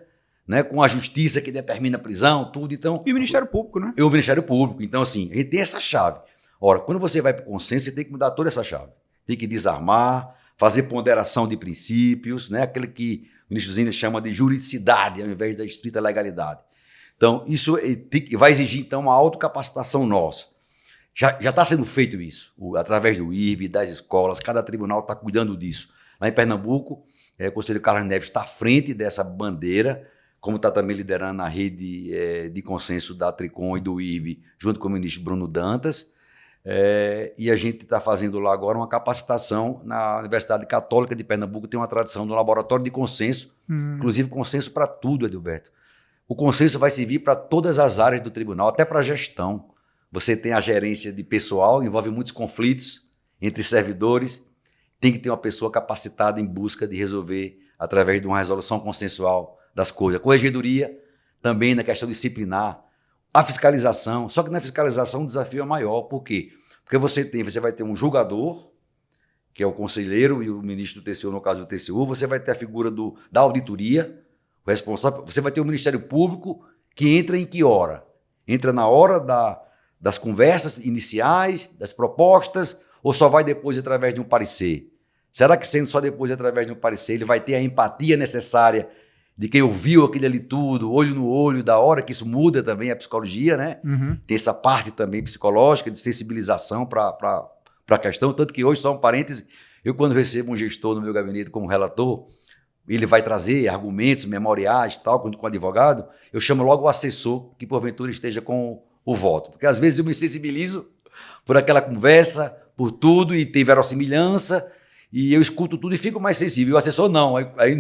S2: né, com a justiça que determina a prisão, tudo. Então,
S1: e o Ministério Público, né?
S2: E o Ministério Público. Então, assim, a gente tem essa chave. Ora, quando você vai para o consenso, você tem que mudar toda essa chave. Tem que desarmar, fazer ponderação de princípios, né, aquele que o ministro Zina chama de juridicidade, ao invés da estrita legalidade. Então, isso vai exigir, então, uma autocapacitação nossa. Já está sendo feito isso, através do IRB, das escolas, cada tribunal está cuidando disso. Lá em Pernambuco, o conselheiro Carlos Neves está à frente dessa bandeira, como está também liderando a rede de consenso da Tricom e do IRB, junto com o ministro Bruno Dantas. E a gente está fazendo lá agora uma capacitação na Universidade Católica de Pernambuco, tem uma tradição do laboratório de consenso, inclusive consenso para tudo, Edilberto. O consenso vai servir para todas as áreas do tribunal, até para a gestão. Você tem a gerência de pessoal, envolve muitos conflitos entre servidores, tem que ter uma pessoa capacitada em busca de resolver através de uma resolução consensual das coisas. A corregedoria também na questão disciplinar, a fiscalização, só que na fiscalização o desafio é maior. Por quê? Porque você vai ter um julgador, que é o conselheiro e o ministro do TCU, no caso do TCU, você vai ter a figura da auditoria, o responsável, você vai ter o Ministério Público que entra em que hora? Entra na hora das conversas iniciais, das propostas, ou só vai depois através de um parecer? Será que sendo só depois através de um parecer, ele vai ter a empatia necessária de quem ouviu aquilo ali tudo, olho no olho, da hora que isso muda também a psicologia, né? Tem essa parte também psicológica de sensibilização para a questão, tanto que hoje, só um parêntese, eu quando recebo um gestor no meu gabinete como relator, ele vai trazer argumentos, memoriais e tal, com o advogado, eu chamo logo o assessor que porventura esteja com o voto, porque às vezes eu me sensibilizo por aquela conversa, por tudo, e tem verossimilhança, e eu escuto tudo e fico mais sensível. O assessor não, aí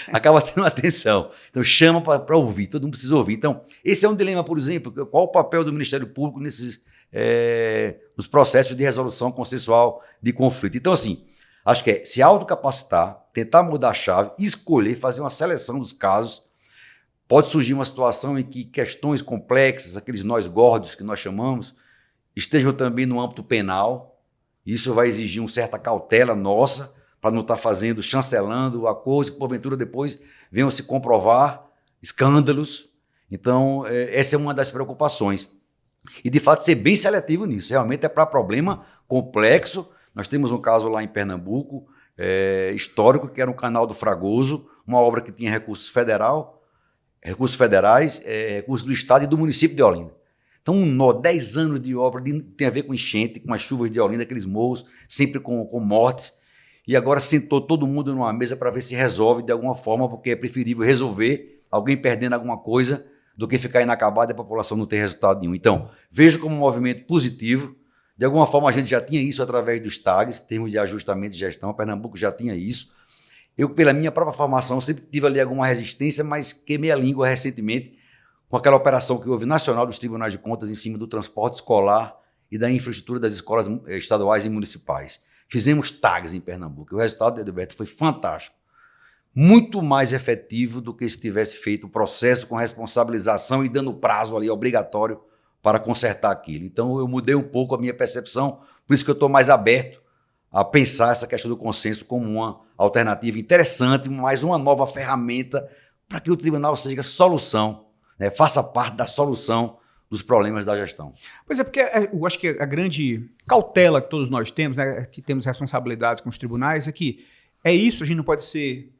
S2: acaba tendo atenção. Então chama para ouvir, todo mundo precisa ouvir. Então, esse é um dilema, por exemplo, qual o papel do Ministério Público nos processos de resolução consensual de conflito. Então, assim, acho que é se autocapacitar, tentar mudar a chave, escolher, fazer uma seleção dos casos. Pode surgir uma situação em que questões complexas, aqueles nós gordos que nós chamamos, estejam também no âmbito penal. Isso vai exigir uma certa cautela nossa para não estar chancelando acordos que, porventura, depois venham se comprovar escândalos. Então, essa é uma das preocupações. E, de fato, ser bem seletivo nisso. Realmente é para problema complexo. Nós temos um caso lá em Pernambuco, histórico, que era um canal do Fragoso, uma obra que tinha recursos federais, recursos do Estado e do município de Olinda. Então, 10 anos de obra tem a ver com enchente, com as chuvas de Olinda, aqueles morros, sempre com mortes. E agora sentou todo mundo numa mesa para ver se resolve de alguma forma, porque é preferível resolver alguém perdendo alguma coisa do que ficar inacabado e a população não ter resultado nenhum. Então, vejo como um movimento positivo. De alguma forma, a gente já tinha isso através dos TAGs, termos de ajustamento de gestão. Pernambuco já tinha isso. Eu, pela minha própria formação, sempre tive ali alguma resistência, mas queimei a língua recentemente com aquela operação que houve nacional dos tribunais de contas em cima do transporte escolar e da infraestrutura das escolas estaduais e municipais. Fizemos TAGs em Pernambuco. O resultado, Edilberto, foi fantástico. Muito mais efetivo do que se tivesse feito o processo com responsabilização e dando prazo ali obrigatório para consertar aquilo. Então, eu mudei um pouco a minha percepção, por isso que eu estou mais aberto a pensar essa questão do consenso como uma alternativa interessante, mais uma nova ferramenta para que o tribunal seja solução, né, faça parte da solução dos problemas da gestão.
S1: Pois é, porque eu acho que a grande cautela que todos nós temos, né, que temos responsabilidades com os tribunais, é que é isso, a gente não pode ser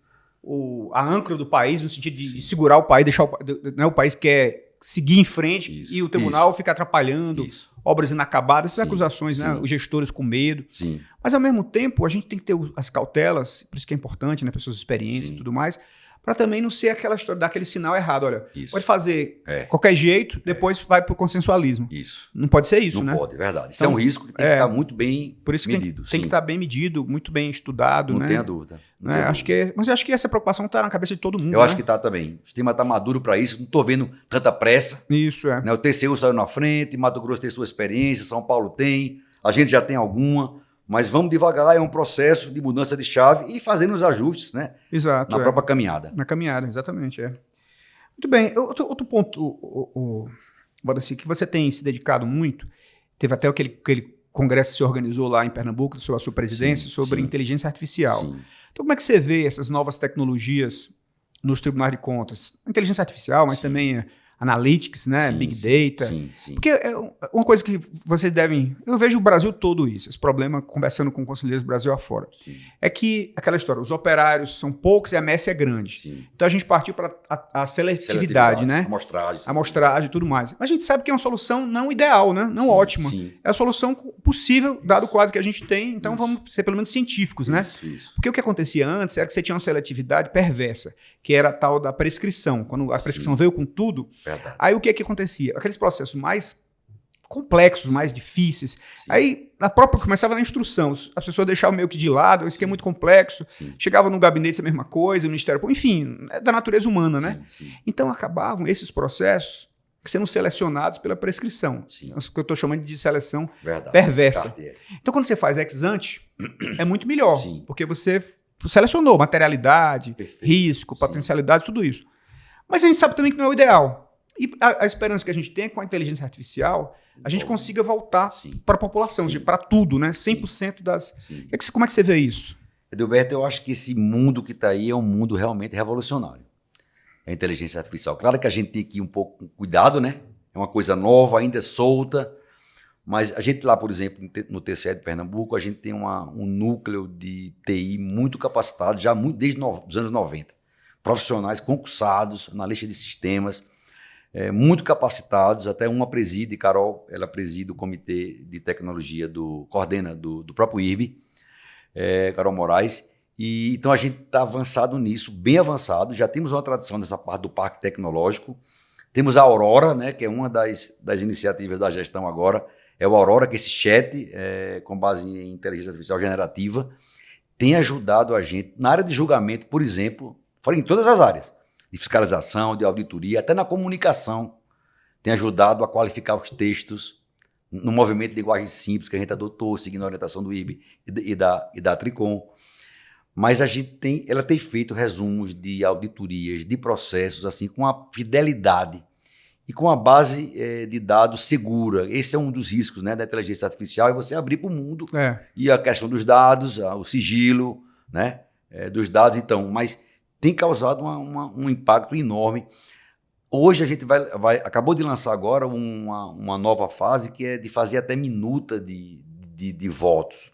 S1: a âncora do país, no sentido de segurar o país, deixar o país quer seguir em frente e o tribunal fica atrapalhando obras inacabadas, essas acusações, né, os gestores com medo. Mas, ao mesmo tempo, a gente tem que ter as cautelas, por isso que é importante, né, pessoas experientes e tudo mais, para também não ser aquela história, dar aquele sinal errado. Olha, pode fazer qualquer jeito, depois vai para o consensualismo. Não pode ser isso, né?
S2: Não pode, verdade. Isso é um risco que tem que estar muito bem
S1: por isso
S2: medido.
S1: Tem que estar bem medido, muito bem estudado.
S2: Não tenha dúvida.
S1: Mas eu acho que essa preocupação está na cabeça de todo mundo.
S2: Eu acho que está também. O sistema está maduro para isso, não estou vendo tanta pressa.
S1: Isso,
S2: né? O TCU saiu na frente, Mato Grosso tem sua experiência, São Paulo tem, a gente já tem alguma. Mas vamos devagar, é um processo de mudança de chave e fazendo os ajustes, né?
S1: Exato.
S2: Na própria caminhada.
S1: Na caminhada, exatamente. Muito bem. Outro ponto, Valdeci, que você tem se dedicado muito, teve até aquele congresso que se organizou lá em Pernambuco, a sua presidência, sobre inteligência artificial. Então, como é que você vê essas novas tecnologias nos tribunais de contas? Inteligência artificial, mas também analytics, né? Big Data. Porque é uma coisa que vocês devem... Eu vejo o Brasil todo isso, esse problema, conversando com conselheiros do Brasil afora. É que, aquela história, os operários são poucos e a messe é grande. Então a gente partiu para a seletividade, né? Amostragem e tudo mais. Mas a gente sabe que é uma solução não ideal, né? Não ótima. É a solução possível, dado o quadro que a gente tem, então vamos ser pelo menos científicos, né? Porque o que acontecia antes era que você tinha uma seletividade perversa, que era a tal da prescrição. Quando a prescrição veio com tudo... Aí o que acontecia? Aqueles processos mais complexos, mais difíceis, aí a própria começava na instrução, as pessoas deixavam meio que de lado, isso aqui é muito complexo, chegava no gabinete a mesma coisa, no Ministério Público, enfim, é da natureza humana, né? Então acabavam esses processos sendo selecionados pela prescrição, o que eu estou chamando de seleção perversa. Então quando você faz ex ante, é muito melhor, porque você selecionou materialidade, risco, potencialidade, tudo isso. Mas a gente sabe também que não é o ideal. E a esperança que a gente tem é que com a inteligência artificial a gente consiga voltar para a população, para tudo, né? 100% das... Como é que você vê isso?
S2: Edilberto, eu acho que esse mundo que está aí é um mundo realmente revolucionário. a inteligência artificial. Claro que a gente tem que ir um pouco com cuidado, né? É uma coisa nova, ainda solta, mas a gente lá, por exemplo, no TCE de Pernambuco, a gente tem um núcleo de TI muito capacitado, já desde os anos 90. Profissionais concursados, analistas de sistemas, muito capacitados, até uma preside, Carol, ela preside o comitê de tecnologia, coordena do próprio IRB, Carol Moraes, e então a gente está avançado nisso, bem avançado, já temos uma tradição nessa parte do parque tecnológico, temos a Aurora, né, que é uma das iniciativas da gestão agora, é o Aurora, que esse chat, com base em inteligência artificial generativa, tem ajudado a gente na área de julgamento, por exemplo, fora em todas as áreas, de fiscalização, de auditoria, até na comunicação, tem ajudado a qualificar os textos, no movimento de linguagem simples que a gente adotou, seguindo a orientação do IRB e da Tricom. Mas ela tem feito resumos de auditorias, de processos, assim, com a fidelidade e com a base de dados segura. Esse é um dos riscos, né, da inteligência artificial, é você abrir para o mundo. E a questão dos dados, o sigilo, né, dos dados, então, mas tem causado um impacto enorme. Hoje a gente acabou de lançar agora uma nova fase que é de fazer até minuta de votos.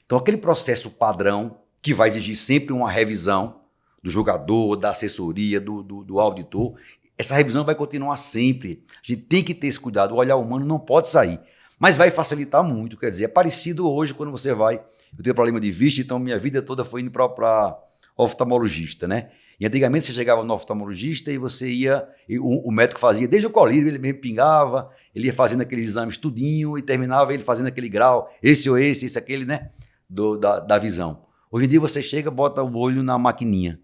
S2: Então, aquele processo padrão que vai exigir sempre uma revisão do julgador, da assessoria, do auditor, essa revisão vai continuar sempre. A gente tem que ter esse cuidado, o olhar humano não pode sair, mas vai facilitar muito, quer dizer, é parecido hoje quando você eu tenho problema de vista, então minha vida toda foi indo para oftalmologista, né? E antigamente você chegava no oftalmologista e você ia, o médico fazia desde o colírio, ele mesmo pingava, ele ia fazendo aqueles exames tudinho e terminava ele fazendo aquele grau, esse ou esse, aquele, né, da visão. Hoje em dia você chega, bota o olho na maquininha.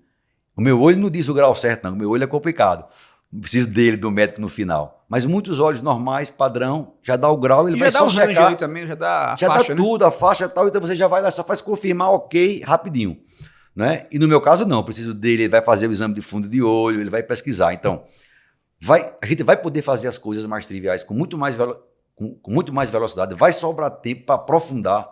S2: O meu olho não diz o grau certo, não, o meu olho é complicado. Não preciso do médico no final. Mas muitos olhos normais, padrão, já dá o grau, ele vai só checar. Já dá o range
S1: também, já dá a
S2: faixa,
S1: faixa,
S2: dá tudo, a faixa e tal, então você já vai lá, só faz confirmar, ok, rapidinho. Né? E no meu caso não, eu preciso dele, ele vai fazer o exame de fundo de olho, ele vai pesquisar. Então, a gente vai poder fazer as coisas mais triviais com muito mais velocidade, vai sobrar tempo para aprofundar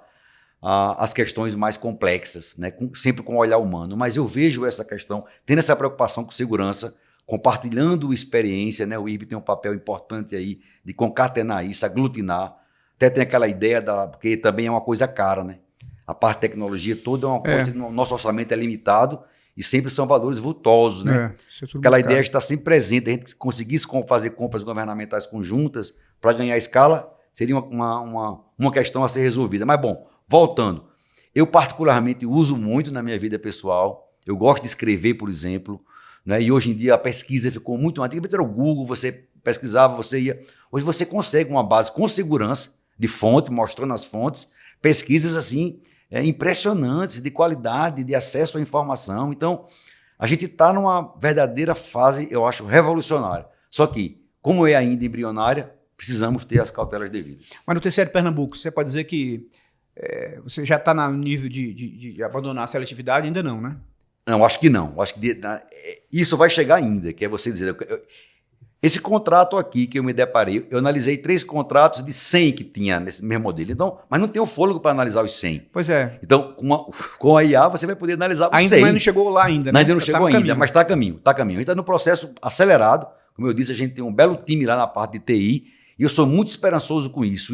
S2: as questões mais complexas, né? Sempre com o olhar humano. Mas eu vejo essa questão, tendo essa preocupação com segurança, compartilhando experiência, né? O IRB tem um papel importante aí de concatenar isso, aglutinar. Até tem aquela ideia, porque também é uma coisa cara, né? A parte de tecnologia toda é uma coisa que o nosso orçamento é limitado e sempre são valores vultosos, né? Aquela ideia está sempre presente, a gente conseguisse fazer compras governamentais conjuntas para ganhar escala, seria uma questão a ser resolvida. Mas, bom, voltando, eu particularmente uso muito na minha vida pessoal, eu gosto de escrever, por exemplo, né? E hoje em dia a pesquisa ficou muito... Antigamente era o Google, você pesquisava, você ia... Hoje você consegue uma base com segurança de fonte, mostrando as fontes, pesquisas assim... impressionantes, de qualidade, de acesso à informação. Então, a gente está numa verdadeira fase, eu acho, revolucionária. Só que, como é ainda embrionária, precisamos ter as cautelas devidas.
S1: Mas no TCE de Pernambuco, você pode dizer que você já está no nível de abandonar a seletividade? Ainda não, né?
S2: Não, acho que não. Acho que isso vai chegar ainda, que é você dizer... Esse contrato aqui que eu me deparei, eu analisei 3 contratos de 100 que tinha nesse mesmo modelo. Então, mas não tem o fôlego para analisar os 100.
S1: Pois é.
S2: Então, com a IA, você vai poder analisar os 100.
S1: Ainda não chegou lá ainda, né?
S2: Ainda não chegou ainda, mas está a caminho. Está a caminho. A gente está no processo acelerado. Como eu disse, a gente tem um belo time lá na parte de TI e eu sou muito esperançoso com isso.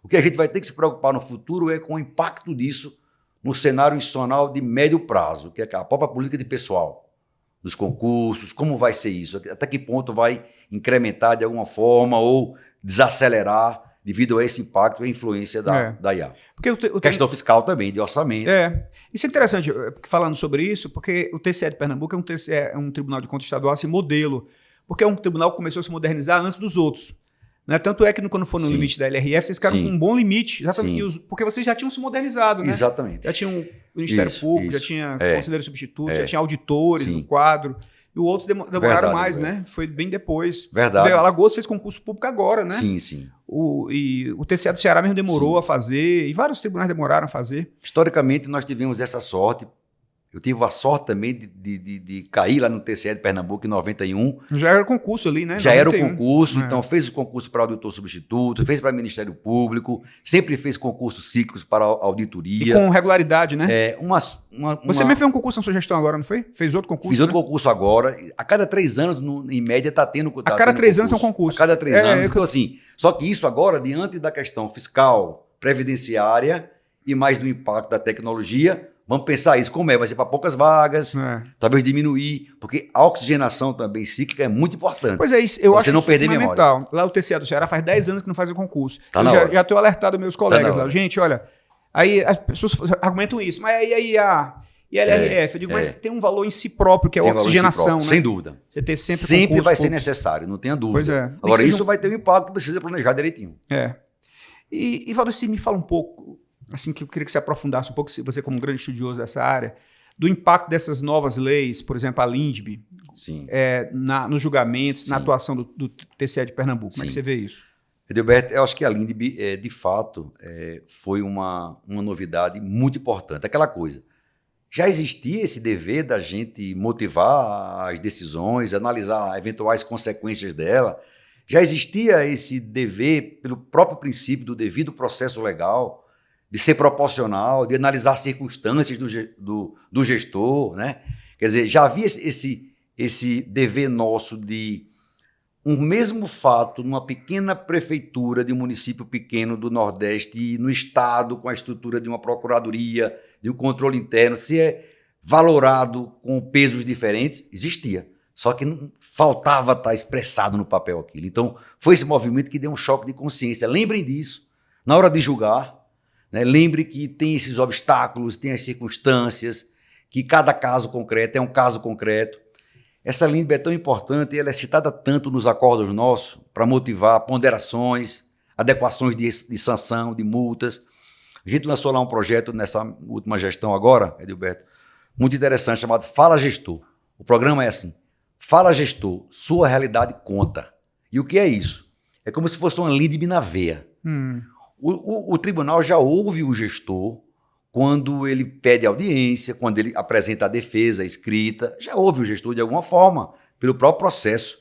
S2: O que a gente vai ter que se preocupar no futuro é com o impacto disso no cenário institucional de médio prazo, que é a própria política de pessoal, dos concursos, como vai ser isso, até que ponto vai incrementar de alguma forma ou desacelerar devido a esse impacto e a influência da IA. Porque questão fiscal também, de orçamento.
S1: Isso é interessante, falando sobre isso, porque o TCE de Pernambuco é um tribunal de contas estadual assim, modelo, porque é um tribunal que começou a se modernizar antes dos outros. Né? Tanto é que quando for no limite da LRF, vocês ficaram com um bom limite, exatamente, porque vocês já tinham se modernizado. Né?
S2: Exatamente.
S1: Já tinham o Ministério Público, já tinha conselheiro substituto, já tinha auditores no quadro. E os outros demoraram mais, né? Foi bem depois.
S2: Verdade.
S1: O Alagoas fez concurso público agora, né?
S2: Sim.
S1: E o TCE do Ceará mesmo demorou a fazer, e vários tribunais demoraram a fazer.
S2: Historicamente, nós tivemos essa sorte. Eu tive a sorte também de cair lá no TCE de Pernambuco em 91.
S1: Já era concurso ali, né?
S2: Já
S1: 91.
S2: era o concurso, então fez o concurso para auditor substituto, fez para o Ministério Público, sempre fez concursos cíclicos para auditoria.
S1: E com regularidade, né?
S2: Você
S1: mesmo fez um concurso na sua gestão agora, não foi? Fez outro concurso?
S2: Fiz outro concurso agora. A cada 3 anos, em média, está tendo concurso.
S1: A cada 3 anos tem um concurso.
S2: A cada 3 anos. Então, assim, só que isso agora, diante da questão fiscal, previdenciária e mais do impacto da tecnologia, vamos pensar isso, como vai ser para poucas vagas, talvez diminuir, porque a oxigenação também cíclica é muito importante.
S1: Pois é, isso, eu acho
S2: não perder
S1: fundamental.
S2: Memória.
S1: Lá o TCE do Ceará faz 10 anos que não faz o concurso.
S2: Eu
S1: já estou alertado meus colegas lá. Gente, olha, aí as pessoas argumentam isso, mas aí a LRF, eu digo, mas tem um valor em si próprio, que é a oxigenação, né?
S2: Sem dúvida.
S1: Você ter sempre
S2: vai ser necessário, não tenha dúvida.
S1: Pois é.
S2: Agora, isso vai ter um impacto que precisa planejar direitinho.
S1: E Valdeci, me fala um pouco, assim, que eu queria que você aprofundasse um pouco, você como um grande estudioso dessa área, do impacto dessas novas leis, por exemplo, a LINDB, nos julgamentos, na atuação do TCE de Pernambuco. Como é que você vê isso?
S2: Edilberto, eu acho que a LINDB, de fato, foi uma novidade muito importante. Aquela coisa, já existia esse dever da gente motivar as decisões, analisar eventuais consequências dela, já existia esse dever, pelo próprio princípio do devido processo legal, de ser proporcional, de analisar as circunstâncias do gestor, né? Quer dizer, já havia esse dever nosso de um mesmo fato numa pequena prefeitura de um município pequeno do Nordeste e no estado, com a estrutura de uma procuradoria, de um controle interno, se é valorado com pesos diferentes, existia. Só que não faltava estar expressado no papel aquilo. Então, foi esse movimento que deu um choque de consciência. Lembrem disso, na hora de julgar, né? Lembre que tem esses obstáculos, tem as circunstâncias, que cada caso concreto é um caso concreto. Essa LINDB é tão importante, ela é citada tanto nos acordos nossos para motivar ponderações, adequações de sanção, de multas. A gente lançou lá um projeto nessa última gestão agora, Edilberto, muito interessante, chamado Fala Gestor. O programa é assim: Fala Gestor, sua realidade conta. E o que é isso? É como se fosse uma LINDB na veia. O tribunal já ouve o gestor quando ele pede audiência, quando ele apresenta a defesa escrita, já ouve o gestor de alguma forma, pelo próprio processo.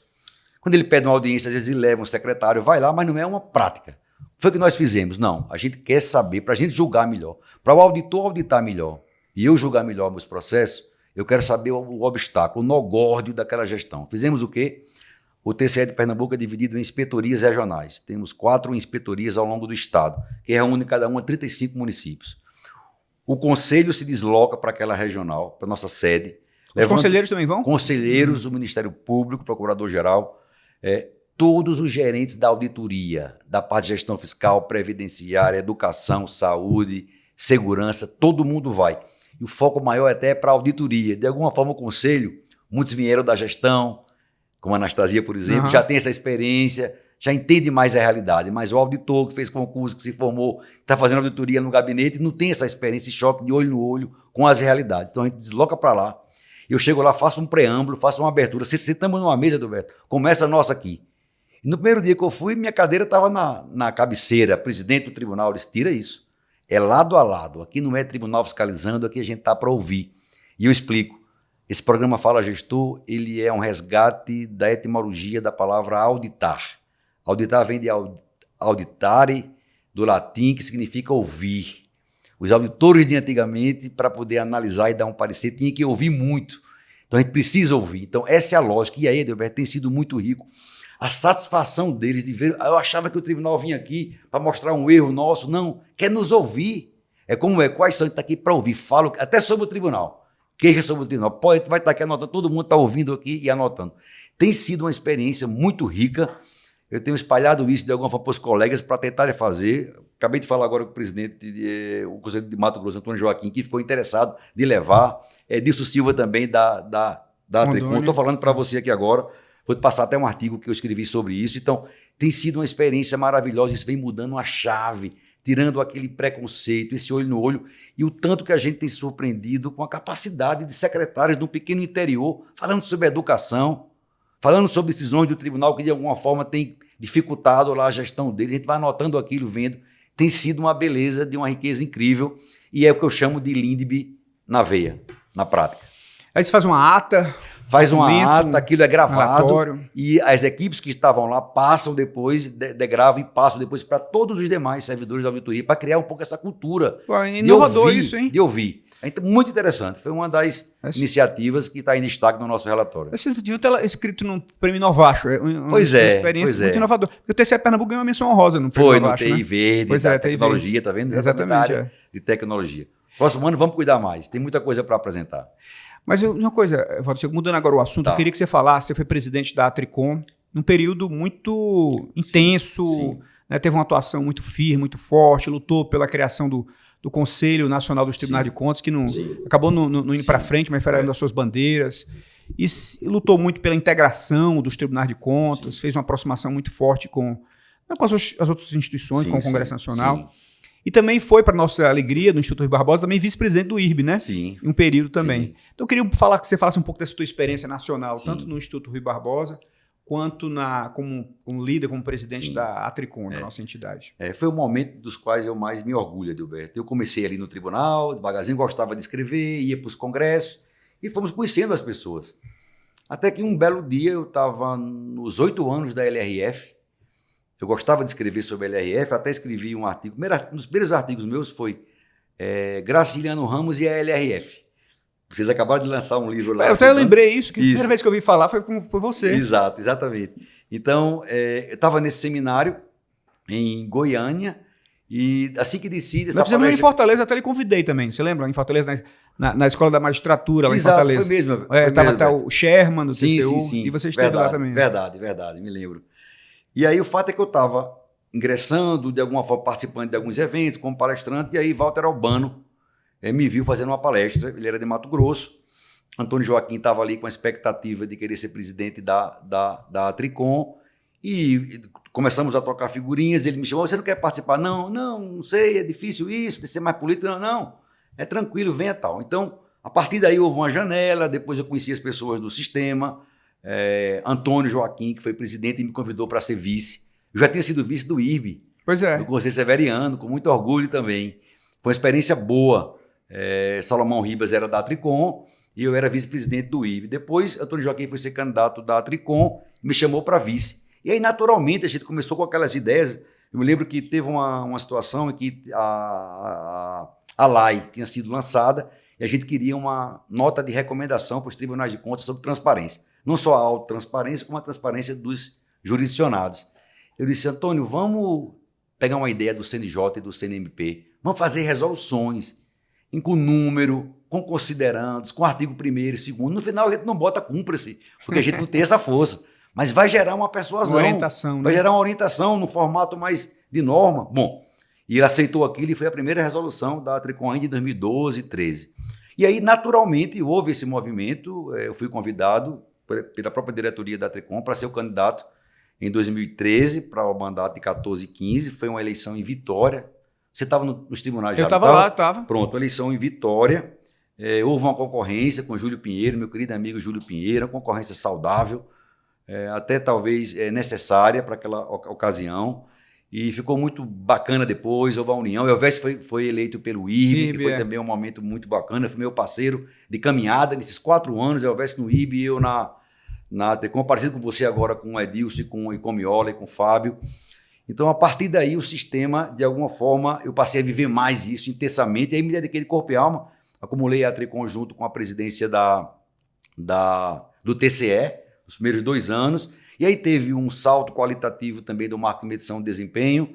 S2: Quando ele pede uma audiência, às vezes ele leva um secretário, vai lá, mas não é uma prática. Foi o que nós fizemos. Não, a gente quer saber, para a gente julgar melhor, para o auditor auditar melhor e eu julgar melhor meus processos, eu quero saber o obstáculo, o nó górdio daquela gestão. Fizemos o quê? O TCE de Pernambuco é dividido em inspetorias regionais. Temos 4 inspetorias ao longo do estado, que reúne cada uma 35 municípios. O conselho se desloca para aquela regional, para a nossa sede.
S1: Os conselheiros também vão?
S2: Conselheiros, o Ministério Público, Procurador-Geral, todos os gerentes da auditoria, da parte de gestão fiscal, previdenciária, educação, saúde, segurança, todo mundo vai. E o foco maior até é para a auditoria. De alguma forma, o conselho, muitos vieram da gestão, como a Anastasia, por exemplo, já tem essa experiência, já entende mais a realidade, mas o auditor que fez concurso, que se formou, está fazendo auditoria no gabinete, não tem essa experiência, esse choque de olho no olho com as realidades. Então a gente desloca para lá, eu chego lá, faço um preâmbulo, faço uma abertura, sentamos numa mesa, Roberto, começa a nossa aqui. E no primeiro dia que eu fui, minha cadeira estava na cabeceira, presidente do tribunal disse: tira isso, é lado a lado, aqui não é tribunal fiscalizando, aqui a gente está para ouvir. E eu explico. Esse programa Fala Gestor, ele é um resgate da etimologia da palavra auditar. Auditar vem de auditare, do latim, que significa ouvir. Os auditores de antigamente, para poder analisar e dar um parecer, tinham que ouvir muito. Então a gente precisa ouvir. Então essa é a lógica. E aí, Edilberto, tem sido muito rico. A satisfação deles de ver... Eu achava que o tribunal vinha aqui para mostrar um erro nosso. Não, quer nos ouvir. Quais são? A gente está aqui para ouvir. Falo até sobre o tribunal. Queixa sobre o tribunal. Pode, vai estar aqui anotando, todo mundo está ouvindo aqui e anotando. Tem sido uma experiência muito rica. Eu tenho espalhado isso de alguma forma para os colegas para tentarem fazer. Acabei de falar agora com o presidente, o Conselho de Mato Grosso, Antônio Joaquim, que ficou interessado de levar. Dilson Silva também, da Tricom. Estou falando para você aqui agora. Vou te passar até um artigo que eu escrevi sobre isso. Então, tem sido uma experiência maravilhosa. Isso vem mudando a chave, tirando aquele preconceito, esse olho no olho, e o tanto que a gente tem surpreendido com a capacidade de secretários de um pequeno interior, falando sobre educação, falando sobre decisões do tribunal que de alguma forma tem dificultado lá a gestão dele. A gente vai anotando aquilo, vendo. Tem sido uma beleza, de uma riqueza incrível, e é o que eu chamo de LINDB na veia. na prática.
S1: Aí você faz uma ata.
S2: Faz uma ata, aquilo é gravado
S1: relatório.
S2: E as equipes que estavam lá passam depois, degravam e passam depois para todos os demais servidores da auditoria para criar um pouco essa cultura.
S1: Pô, inovador isso, hein?
S2: De ouvir. Então, muito interessante. Foi uma das iniciativas que está em destaque no nosso relatório.
S1: Você devia ter escrito no Prêmio Inovacho. Uma experiência muito inovadora. Porque o TCE Pernambuco ganhou uma menção honrosa no Prêmio Inovacho.
S2: Foi, no TI Verde,
S1: pois
S2: da tecnologia, tá vendo?
S1: Exatamente.
S2: De tecnologia. Próximo ano vamos cuidar mais. Tem muita coisa para apresentar.
S1: Mas uma coisa, Valdir, mudando agora o assunto, eu queria que você falasse, você foi presidente da Atricom, num período muito intenso, né, teve uma atuação muito firme, muito forte, lutou pela criação do Conselho Nacional dos Tribunais de Contas, que não, acabou não indo para frente, mas foi das suas bandeiras, e lutou muito pela integração dos Tribunais de Contas, fez uma aproximação muito forte com as outras instituições, com o Congresso Nacional. E também foi, para nossa alegria, no Instituto Rui Barbosa, também vice-presidente do IRB, né?
S2: Sim.
S1: Em um período também. Sim. Então, eu queria que você falasse um pouco dessa tua experiência nacional, tanto no Instituto Rui Barbosa, quanto como líder, como presidente da Atricom, da nossa entidade.
S2: Foi um momento dos quais eu mais me orgulho, Adilberto. Eu comecei ali no tribunal, devagarzinho, gostava de escrever, ia para os congressos, e fomos conhecendo as pessoas. Até que um belo dia, eu estava nos 8 anos da LRF, eu gostava de escrever sobre a LRF, até escrevi um artigo. Um dos primeiros artigos meus foi Graciliano Ramos e a LRF. Vocês acabaram de lançar um livro lá.
S1: Eu até lembrei isso, que a primeira vez que eu ouvi falar foi por você.
S2: Exato, exatamente. Então, eu estava nesse seminário em Goiânia e assim que decidi...
S1: Nós fizemos em Fortaleza, até lhe convidei também. Você lembra? Em Fortaleza, na Escola da Magistratura, lá em Fortaleza.
S2: Foi mesmo.
S1: Estava até o Sherman do TCU
S2: sim.
S1: E você esteve lá também.
S2: Verdade, me lembro. E aí o fato é que eu estava ingressando, de alguma forma participando de alguns eventos, como palestrante, e aí Walter Albano me viu fazendo uma palestra, ele era de Mato Grosso, Antônio Joaquim estava ali com a expectativa de querer ser presidente da Atricom, e começamos a trocar figurinhas, ele me chamou, você não quer participar? Não sei, é difícil isso, de ser mais político, não, é tranquilo, venha tal. Então, a partir daí houve uma janela, depois eu conheci as pessoas do sistema, Antônio Joaquim, que foi presidente e me convidou para ser vice. Eu já tinha sido vice do IRB, do Conselho Severiano, com muito orgulho também. Foi uma experiência boa. Salomão Ribas era da Atricom e eu era vice-presidente do IRB. Depois, Antônio Joaquim foi ser candidato da Atricom e me chamou para vice. E aí, naturalmente, a gente começou com aquelas ideias. Eu me lembro que teve uma situação em que a LAI tinha sido lançada e a gente queria uma nota de recomendação para os tribunais de contas sobre transparência. Não só a autotransparência, como a transparência dos jurisdicionados. Eu disse, Antônio, vamos pegar uma ideia do CNJ e do CNMP, vamos fazer resoluções com número, com considerandos, com artigo 1º e 2º. No final, a gente não bota cúmplice, porque a gente não tem essa força. Mas vai gerar uma persuasão. Vai gerar uma orientação no formato mais de norma. Bom, e ele aceitou aquilo e foi a primeira resolução da Atricom ainda em 2012 e 2013. E aí, naturalmente, houve esse movimento. Eu fui convidado pela própria diretoria da Atricom para ser o candidato em 2013 para o mandato de 14 e 15. Foi uma eleição em Vitória. Você estava nos tribunais já?
S1: Eu estava lá, estava.
S2: Pronto, eleição em Vitória. Houve uma concorrência com Júlio Pinheiro, meu querido amigo Júlio Pinheiro, uma concorrência saudável, até talvez necessária para aquela ocasião. E ficou muito bacana depois, houve a união. O Elvésio foi eleito pelo IRB, que foi também um momento muito bacana. Foi meu parceiro de caminhada nesses 4 anos, o Elvésio no IRB e eu na Atricom, parecido com você agora, com o Edilson, com o Icomiola e com o Fábio. Então, a partir daí, o sistema, de alguma forma, eu passei a viver mais isso intensamente, e aí me dediquei de corpo e alma, acumulei a Atricom junto com a presidência do TCE, os primeiros 2 anos, e aí teve um salto qualitativo também do marco de medição de desempenho.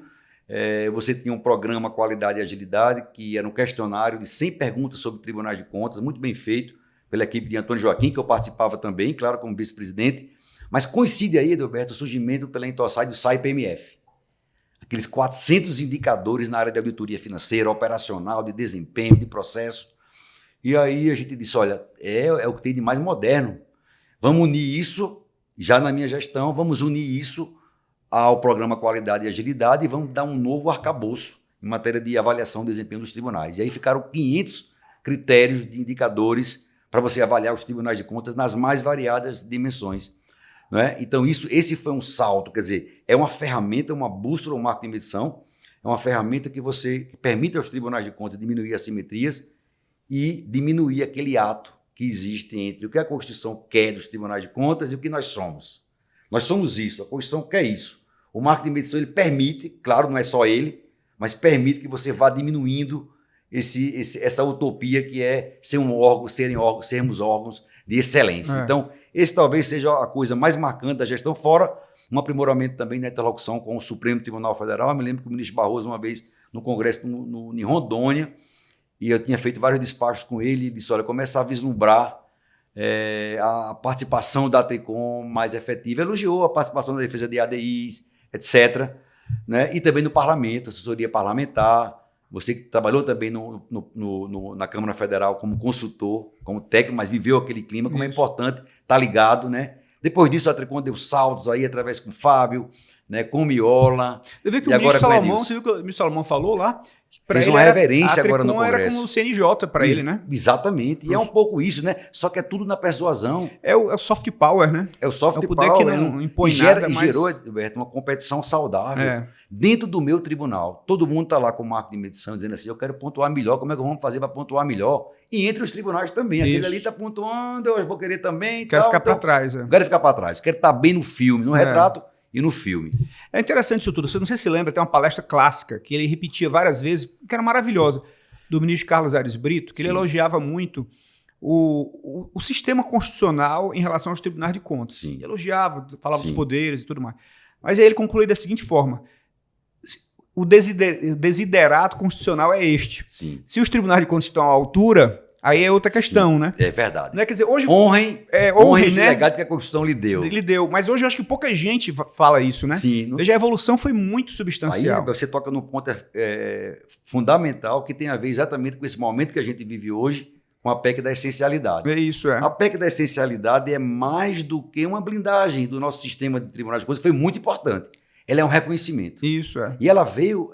S2: Você tinha um programa Qualidade e Agilidade, que era um questionário de 100 perguntas sobre tribunais de contas, muito bem feito pela equipe de Antônio Joaquim, que eu participava também, claro, como vice-presidente, mas coincide aí, Adalberto, o surgimento pela Intosai do SAI-PMF. Aqueles 400 indicadores na área de auditoria financeira, operacional, de desempenho, de processo. E aí a gente disse, olha, é o que tem de mais moderno. Vamos unir isso, já na minha gestão, vamos unir isso ao programa Qualidade e Agilidade e vamos dar um novo arcabouço em matéria de avaliação do desempenho dos tribunais. E aí ficaram 500 critérios de indicadores para você avaliar os tribunais de contas nas mais variadas dimensões. Não é? Então, esse foi um salto, quer dizer, é uma ferramenta, uma bússola, um marco de medição, é uma ferramenta que permite aos tribunais de contas diminuir assimetrias e diminuir aquele ato que existe entre o que a Constituição quer dos tribunais de contas e o que nós somos. Nós somos isso, a Constituição quer isso. O marco de medição ele permite, claro, não é só ele, mas permite que você vá diminuindo essa utopia que é ser um órgão, sermos órgãos de excelência. Então, esse talvez seja a coisa mais marcante da gestão, fora um aprimoramento também na interlocução com o Supremo Tribunal Federal. Eu me lembro que o ministro Barroso, uma vez no Congresso em Rondônia, e eu tinha feito vários despachos com ele, e disse, olha, começa a vislumbrar a participação da Tricom mais efetiva. Elogiou a participação da defesa de ADIs, etc., né? E também no parlamento, assessoria parlamentar. Você que trabalhou também na Câmara Federal como consultor, como técnico, mas viveu aquele clima, como é importante estar ligado, né? Depois disso, a Tricom deu saltos aí, através com o Fábio, né, com o Miola.
S1: Eu vi que o ministro Salomão, você viu que o ministro Salomão falou lá?
S2: Fez uma reverência agora no Congresso.
S1: Era como o CNJ para ele, né?
S2: Exatamente. E é um pouco isso, né? Só que é tudo na persuasão.
S1: É o soft power, né?
S2: É o soft power.
S1: É o poder que não impõe nada, mas...
S2: E gerou, Alberto, uma competição saudável. Dentro do meu tribunal. Todo mundo está lá com o marco de medição, dizendo assim, eu quero pontuar melhor, como é que vamos fazer para pontuar melhor? E entre os tribunais também. Aquele ali está pontuando, eu vou querer também.
S1: Quero ficar para trás.
S2: Quero ficar para trás. Quero estar bem no filme, no retrato e no filme. É
S1: interessante isso tudo. Você não sei se lembra, tem uma palestra clássica que ele repetia várias vezes, que era maravilhosa, do ministro Carlos Aires Brito, que ele elogiava muito o sistema constitucional em relação aos tribunais de contas. Ele elogiava, falava dos poderes e tudo mais. Mas aí ele conclui da seguinte forma: o desiderato constitucional é este. Se os tribunais de contas estão à altura, aí é outra questão, né?
S2: É verdade.
S1: Né? Quer dizer, hoje...
S2: Honrem esse legado que a Constituição lhe deu.
S1: Mas hoje eu acho que pouca gente fala isso, né?
S2: Sim.
S1: Veja, a evolução foi muito substancial.
S2: Aí você toca num ponto fundamental que tem a ver exatamente com esse momento que a gente vive hoje, com a PEC da essencialidade. A PEC da essencialidade é mais do que uma blindagem do nosso sistema de tribunais de contas, foi muito importante. Ela é um reconhecimento. E ela veio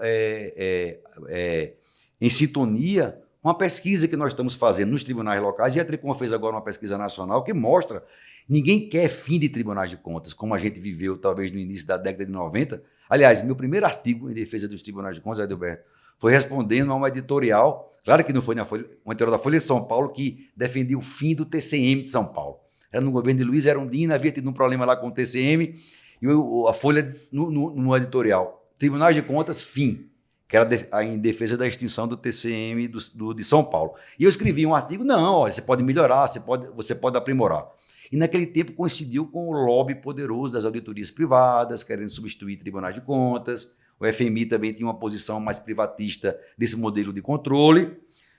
S2: em sintonia com a pesquisa que nós estamos fazendo nos tribunais locais, e a Tricom fez agora uma pesquisa nacional que mostra ninguém quer fim de tribunais de contas, como a gente viveu talvez no início da década de 90. Aliás, meu primeiro artigo em defesa dos tribunais de contas, Adalberto, foi respondendo a uma editorial, claro que não foi na Folha, uma editorial da Folha de São Paulo, que defendia o fim do TCM de São Paulo. Era no governo de Luiz Erundina, havia tido um problema lá com o TCM, e a Folha, no editorial, Tribunais de Contas, fim, que era em defesa da extinção do TCM de São Paulo. E eu escrevi um artigo, não, olha, você pode melhorar, você pode aprimorar. E naquele tempo coincidiu com o lobby poderoso das auditorias privadas, querendo substituir tribunais de contas. O FMI também tinha uma posição mais privatista desse modelo de controle,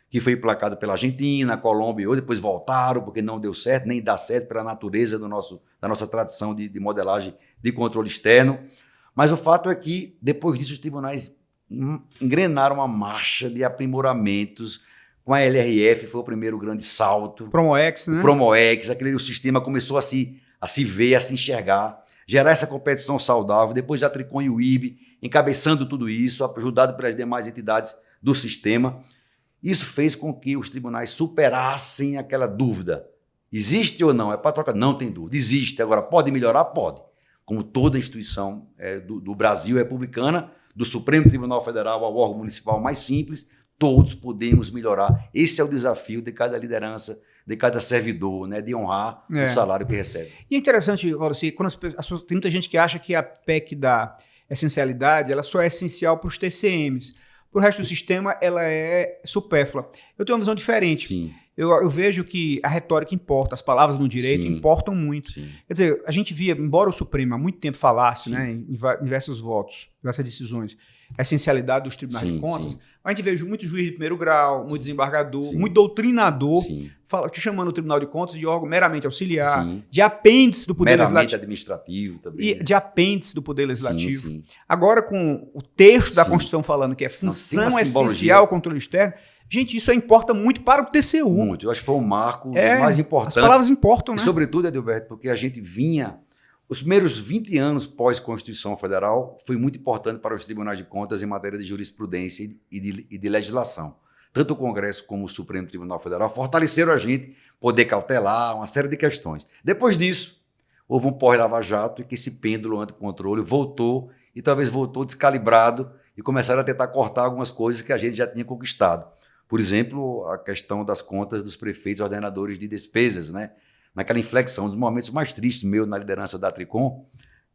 S2: que foi emplacado pela Argentina, Colômbia, ou depois voltaram, porque não deu certo, nem dá certo pela natureza da nossa tradição de modelagem de controle externo. Mas o fato é que, depois disso, os tribunais engrenaram uma marcha de aprimoramentos. Com a LRF foi o primeiro grande salto.
S1: Promoex, né?
S2: Promoex, o sistema começou a se ver, a se enxergar, gerar essa competição saudável. Depois da Tricom e o IB, encabeçando tudo isso, ajudado pelas demais entidades do sistema. Isso fez com que os tribunais superassem aquela dúvida. Existe ou não? É para trocar? Não tem dúvida. Existe. Agora, pode melhorar? Pode. Como toda instituição do Brasil republicana, do Supremo Tribunal Federal ao órgão municipal mais simples, todos podemos melhorar. Esse é o desafio de cada liderança, de cada servidor, né, de honrar o salário que recebe.
S1: E é interessante, Valdeci, quando tem muita gente que acha que a PEC da essencialidade ela só é essencial para os TCMs. Para o resto do sistema, ela é supérflua. Eu tenho uma visão diferente.
S2: Sim.
S1: Eu vejo que a retórica importa, as palavras no direito importam muito.
S2: Sim.
S1: Quer dizer, a gente via, embora o Supremo há muito tempo falasse, né, em diversos votos, diversas decisões, a essencialidade dos tribunais de contas, a gente vê muito juiz de primeiro grau, muito desembargador, muito doutrinador, chamando o Tribunal de Contas de órgão meramente auxiliar, de apêndice do Poder Legislativo.
S2: Meramente administrativo também.
S1: E de apêndice do Poder Legislativo. Agora, com o texto da Constituição falando que é função essencial ao controle externo, gente, isso importa muito para o TCU.
S2: Muito. Eu acho que foi um marco dos mais importantes.
S1: As palavras importam, né?
S2: E, sobretudo, Adalberto, porque a gente vinha... Os primeiros 20 anos pós-Constituição Federal foi muito importante para os tribunais de contas em matéria de jurisprudência e de legislação. Tanto o Congresso como o Supremo Tribunal Federal fortaleceram a gente, poder cautelar, uma série de questões. Depois disso, houve um pós-Lava Jato e que esse pêndulo anticontrole voltou, e talvez voltou descalibrado, e começaram a tentar cortar algumas coisas que a gente já tinha conquistado. Por exemplo, a questão das contas dos prefeitos ordenadores de despesas, né? Naquela inflexão, um dos momentos mais tristes meu na liderança da Tricom,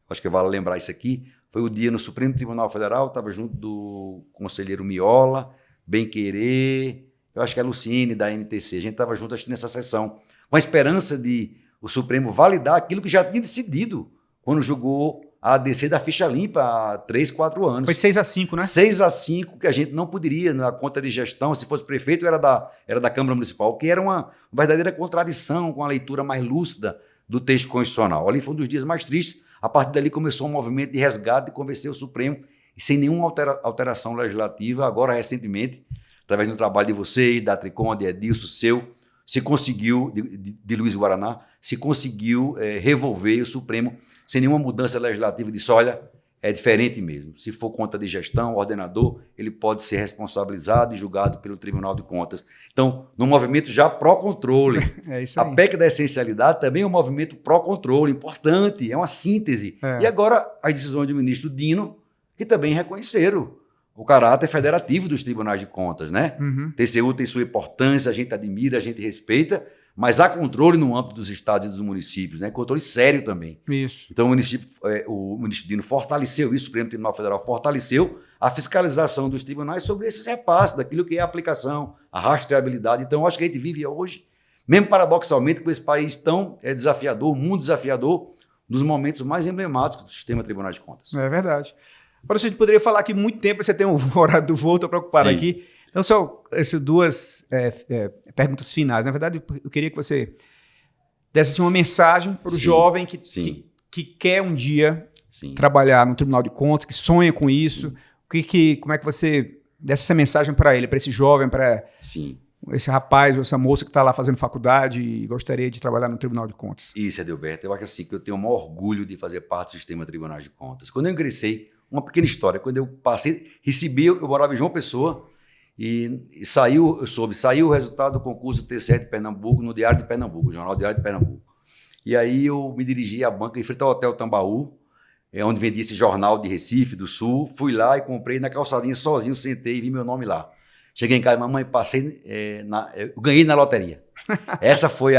S2: acho que vale lembrar isso aqui, foi o dia no Supremo Tribunal Federal, estava junto do conselheiro Miola, Bem Querer, eu acho que é a Luciene da NTC, a gente estava junto acho que nessa sessão, com a esperança de o Supremo validar aquilo que já tinha decidido quando julgou a ADC da ficha limpa há 3, 4 anos.
S1: Foi 6-5, né?
S2: 6-5, que a gente não poderia, na conta de gestão, se fosse prefeito, era da Câmara Municipal, que era uma verdadeira contradição com a leitura mais lúcida do texto constitucional. Ali foi um dos dias mais tristes. A partir dali começou um movimento de resgate e convencer o Supremo, e sem nenhuma alteração legislativa, agora recentemente, através do trabalho de vocês, da Tricom, de Edilson, se conseguiu, de Luiz Guaraná, se conseguiu revolver o Supremo sem nenhuma mudança legislativa, disse, olha, é diferente mesmo. Se for conta de gestão, ordenador, ele pode ser responsabilizado e julgado pelo Tribunal de Contas. Então, no movimento já pró-controle.
S1: É isso aí.
S2: A PEC da essencialidade também é um movimento pró-controle, importante, é uma síntese. E agora, as decisões do ministro Dino, que também reconheceram o caráter federativo dos tribunais de contas, né?
S1: Uhum.
S2: TCU tem sua importância, a gente admira, a gente respeita, mas há controle no âmbito dos estados e dos municípios, né? Controle sério também.
S1: Isso.
S2: Então, o ministro Dino fortaleceu isso, o Supremo Tribunal Federal fortaleceu a fiscalização dos tribunais sobre esses repasses, daquilo que é a aplicação, a rastreabilidade. Então, eu acho que a gente vive hoje, mesmo paradoxalmente, com esse país tão desafiador, mundo desafiador, dos momentos mais emblemáticos do sistema Tribunal de Contas.
S1: É verdade. Agora, a gente poderia falar aqui muito tempo, você tem um horário do voo, estou preocupado
S2: Sim.
S1: aqui. Então, só essas duas perguntas finais. Na verdade, eu queria que você desse assim, uma mensagem para o jovem que quer um dia trabalhar no Tribunal de Contas, que sonha com isso. Como é que você desse essa mensagem para ele, para esse jovem, para esse rapaz ou essa moça que está lá fazendo faculdade e gostaria de trabalhar no Tribunal de Contas?
S2: Isso, Adalberto. Eu acho assim, que eu tenho o maior orgulho de fazer parte do sistema Tribunal de Contas. Quando eu ingressei, uma pequena história, quando eu eu morava em João Pessoa, e saiu o resultado do concurso TCE de Pernambuco no Diário de Pernambuco, Jornal Diário de Pernambuco. E aí eu me dirigi à banca em frente ao Hotel Tambaú, onde vendia esse jornal de Recife, do Sul. Fui lá e comprei na calçadinha sozinho, sentei e vi meu nome lá. Cheguei em casa, mamãe, eu ganhei na loteria. Essa foi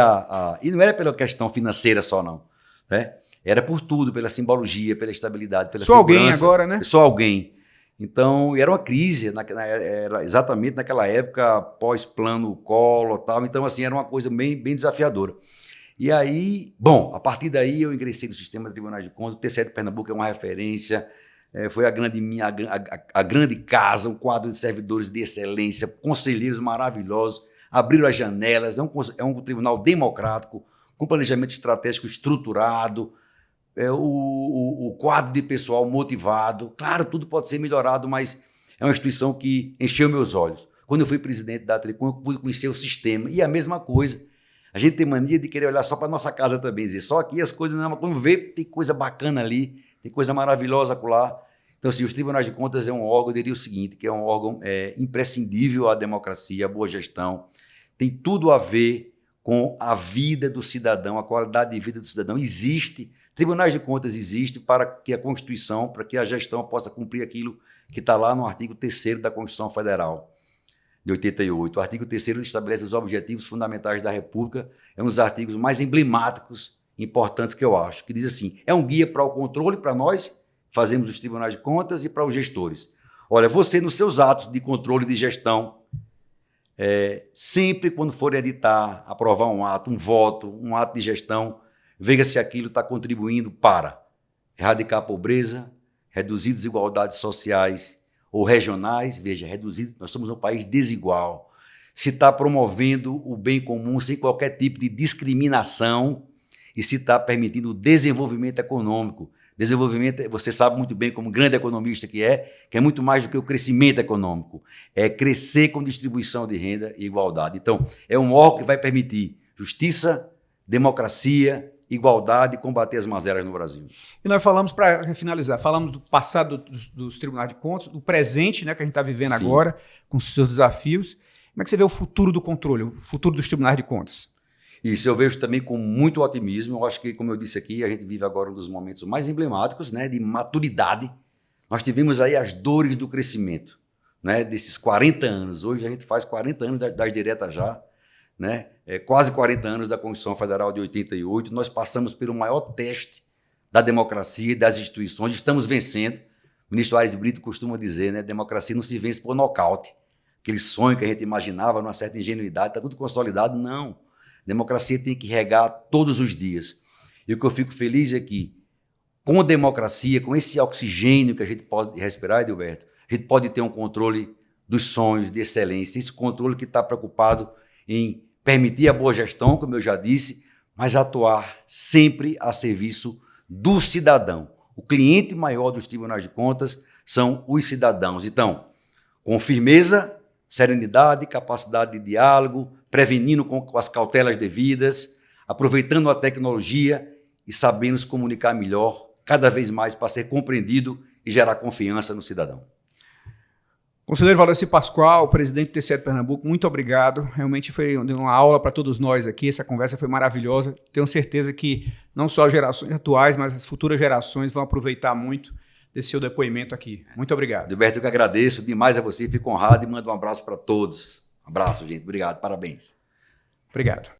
S2: E não era pela questão financeira só, não. Né? Era por tudo, pela simbologia, pela estabilidade, pela segurança.
S1: Sou alguém agora, né?
S2: Sou alguém. Então, era uma crise, era exatamente naquela época, pós-plano Collor e tal. Então, assim, era uma coisa bem desafiadora. E aí, bom, a partir daí eu ingressei no sistema de tribunais de contas. O TCE de Pernambuco é uma referência, foi a grande casa, um quadro de servidores de excelência, conselheiros maravilhosos, abriram as janelas, é um tribunal democrático, com planejamento estratégico estruturado, o quadro de pessoal motivado. Claro, tudo pode ser melhorado, mas é uma instituição que encheu meus olhos. Quando eu fui presidente da Tricom, eu pude conhecer o sistema. E a mesma coisa. A gente tem mania de querer olhar só para a nossa casa também, dizer só aqui as coisas não, mas quando vê, tem coisa bacana ali, tem coisa maravilhosa lá. Então, assim, os tribunais de contas é um órgão, eu diria o seguinte, que é um órgão imprescindível à democracia, à boa gestão, tem tudo a ver com a vida do cidadão, a qualidade de vida do cidadão. Tribunais de contas existem para que a Constituição, para que a gestão possa cumprir aquilo que está lá no artigo 3º da Constituição Federal de 88. O artigo 3º estabelece os objetivos fundamentais da República, é um dos artigos mais emblemáticos, importantes que eu acho, que diz assim, é um guia para o controle, para nós, fazemos os tribunais de contas, e para os gestores. Olha, você nos seus atos de controle de gestão, sempre quando for editar, aprovar um ato, um voto, um ato de gestão, veja se aquilo está contribuindo para erradicar a pobreza, reduzir desigualdades sociais ou regionais. Veja, nós somos um país desigual. Se está promovendo o bem comum sem qualquer tipo de discriminação e se está permitindo o desenvolvimento econômico. Desenvolvimento, você sabe muito bem, como grande economista que é muito mais do que o crescimento econômico. É crescer com distribuição de renda e igualdade. Então, é um órgão que vai permitir justiça, democracia, igualdade e combater as mazelas no Brasil.
S1: E nós falamos, para finalizar, falamos do passado dos tribunais de contas, do presente, né, que a gente está vivendo agora, com os seus desafios. Como é que você vê o futuro do controle, o futuro dos tribunais de contas?
S2: Isso, eu vejo também com muito otimismo. Eu acho que, como eu disse aqui, a gente vive agora um dos momentos mais emblemáticos, né, de maturidade. Nós tivemos aí as dores do crescimento. né, desses 40 anos. Hoje a gente faz 40 anos das diretas já, né? Quase 40 anos da Constituição Federal de 88. Nós passamos pelo maior teste da democracia e das instituições. Estamos vencendo. O ministro Aires Brito costuma dizer, né, democracia não se vence por nocaute. Aquele sonho que a gente imaginava, numa certa ingenuidade, está tudo consolidado. Não. Democracia tem que regar todos os dias. E o que eu fico feliz é que, com democracia, com esse oxigênio que a gente pode respirar, Edilberto, a gente pode ter um controle dos sonhos, de excelência, esse controle que está preocupado em permitir a boa gestão, como eu já disse, mas atuar sempre a serviço do cidadão. O cliente maior dos tribunais de contas são os cidadãos. Então, com firmeza, serenidade, capacidade de diálogo, prevenindo com as cautelas devidas, aproveitando a tecnologia e sabendo se comunicar melhor, cada vez mais para ser compreendido e gerar confiança no cidadão.
S1: Conselheiro Valdeci Pascoal, presidente do TCE de Pernambuco, muito obrigado. Realmente foi uma aula para todos nós aqui, essa conversa foi maravilhosa. Tenho certeza que não só as gerações atuais, mas as futuras gerações vão aproveitar muito desse seu depoimento aqui. Muito obrigado.
S2: Gilberto, eu que agradeço demais a você, fico honrado e mando um abraço para todos. Um abraço, gente. Obrigado, parabéns.
S1: Obrigado.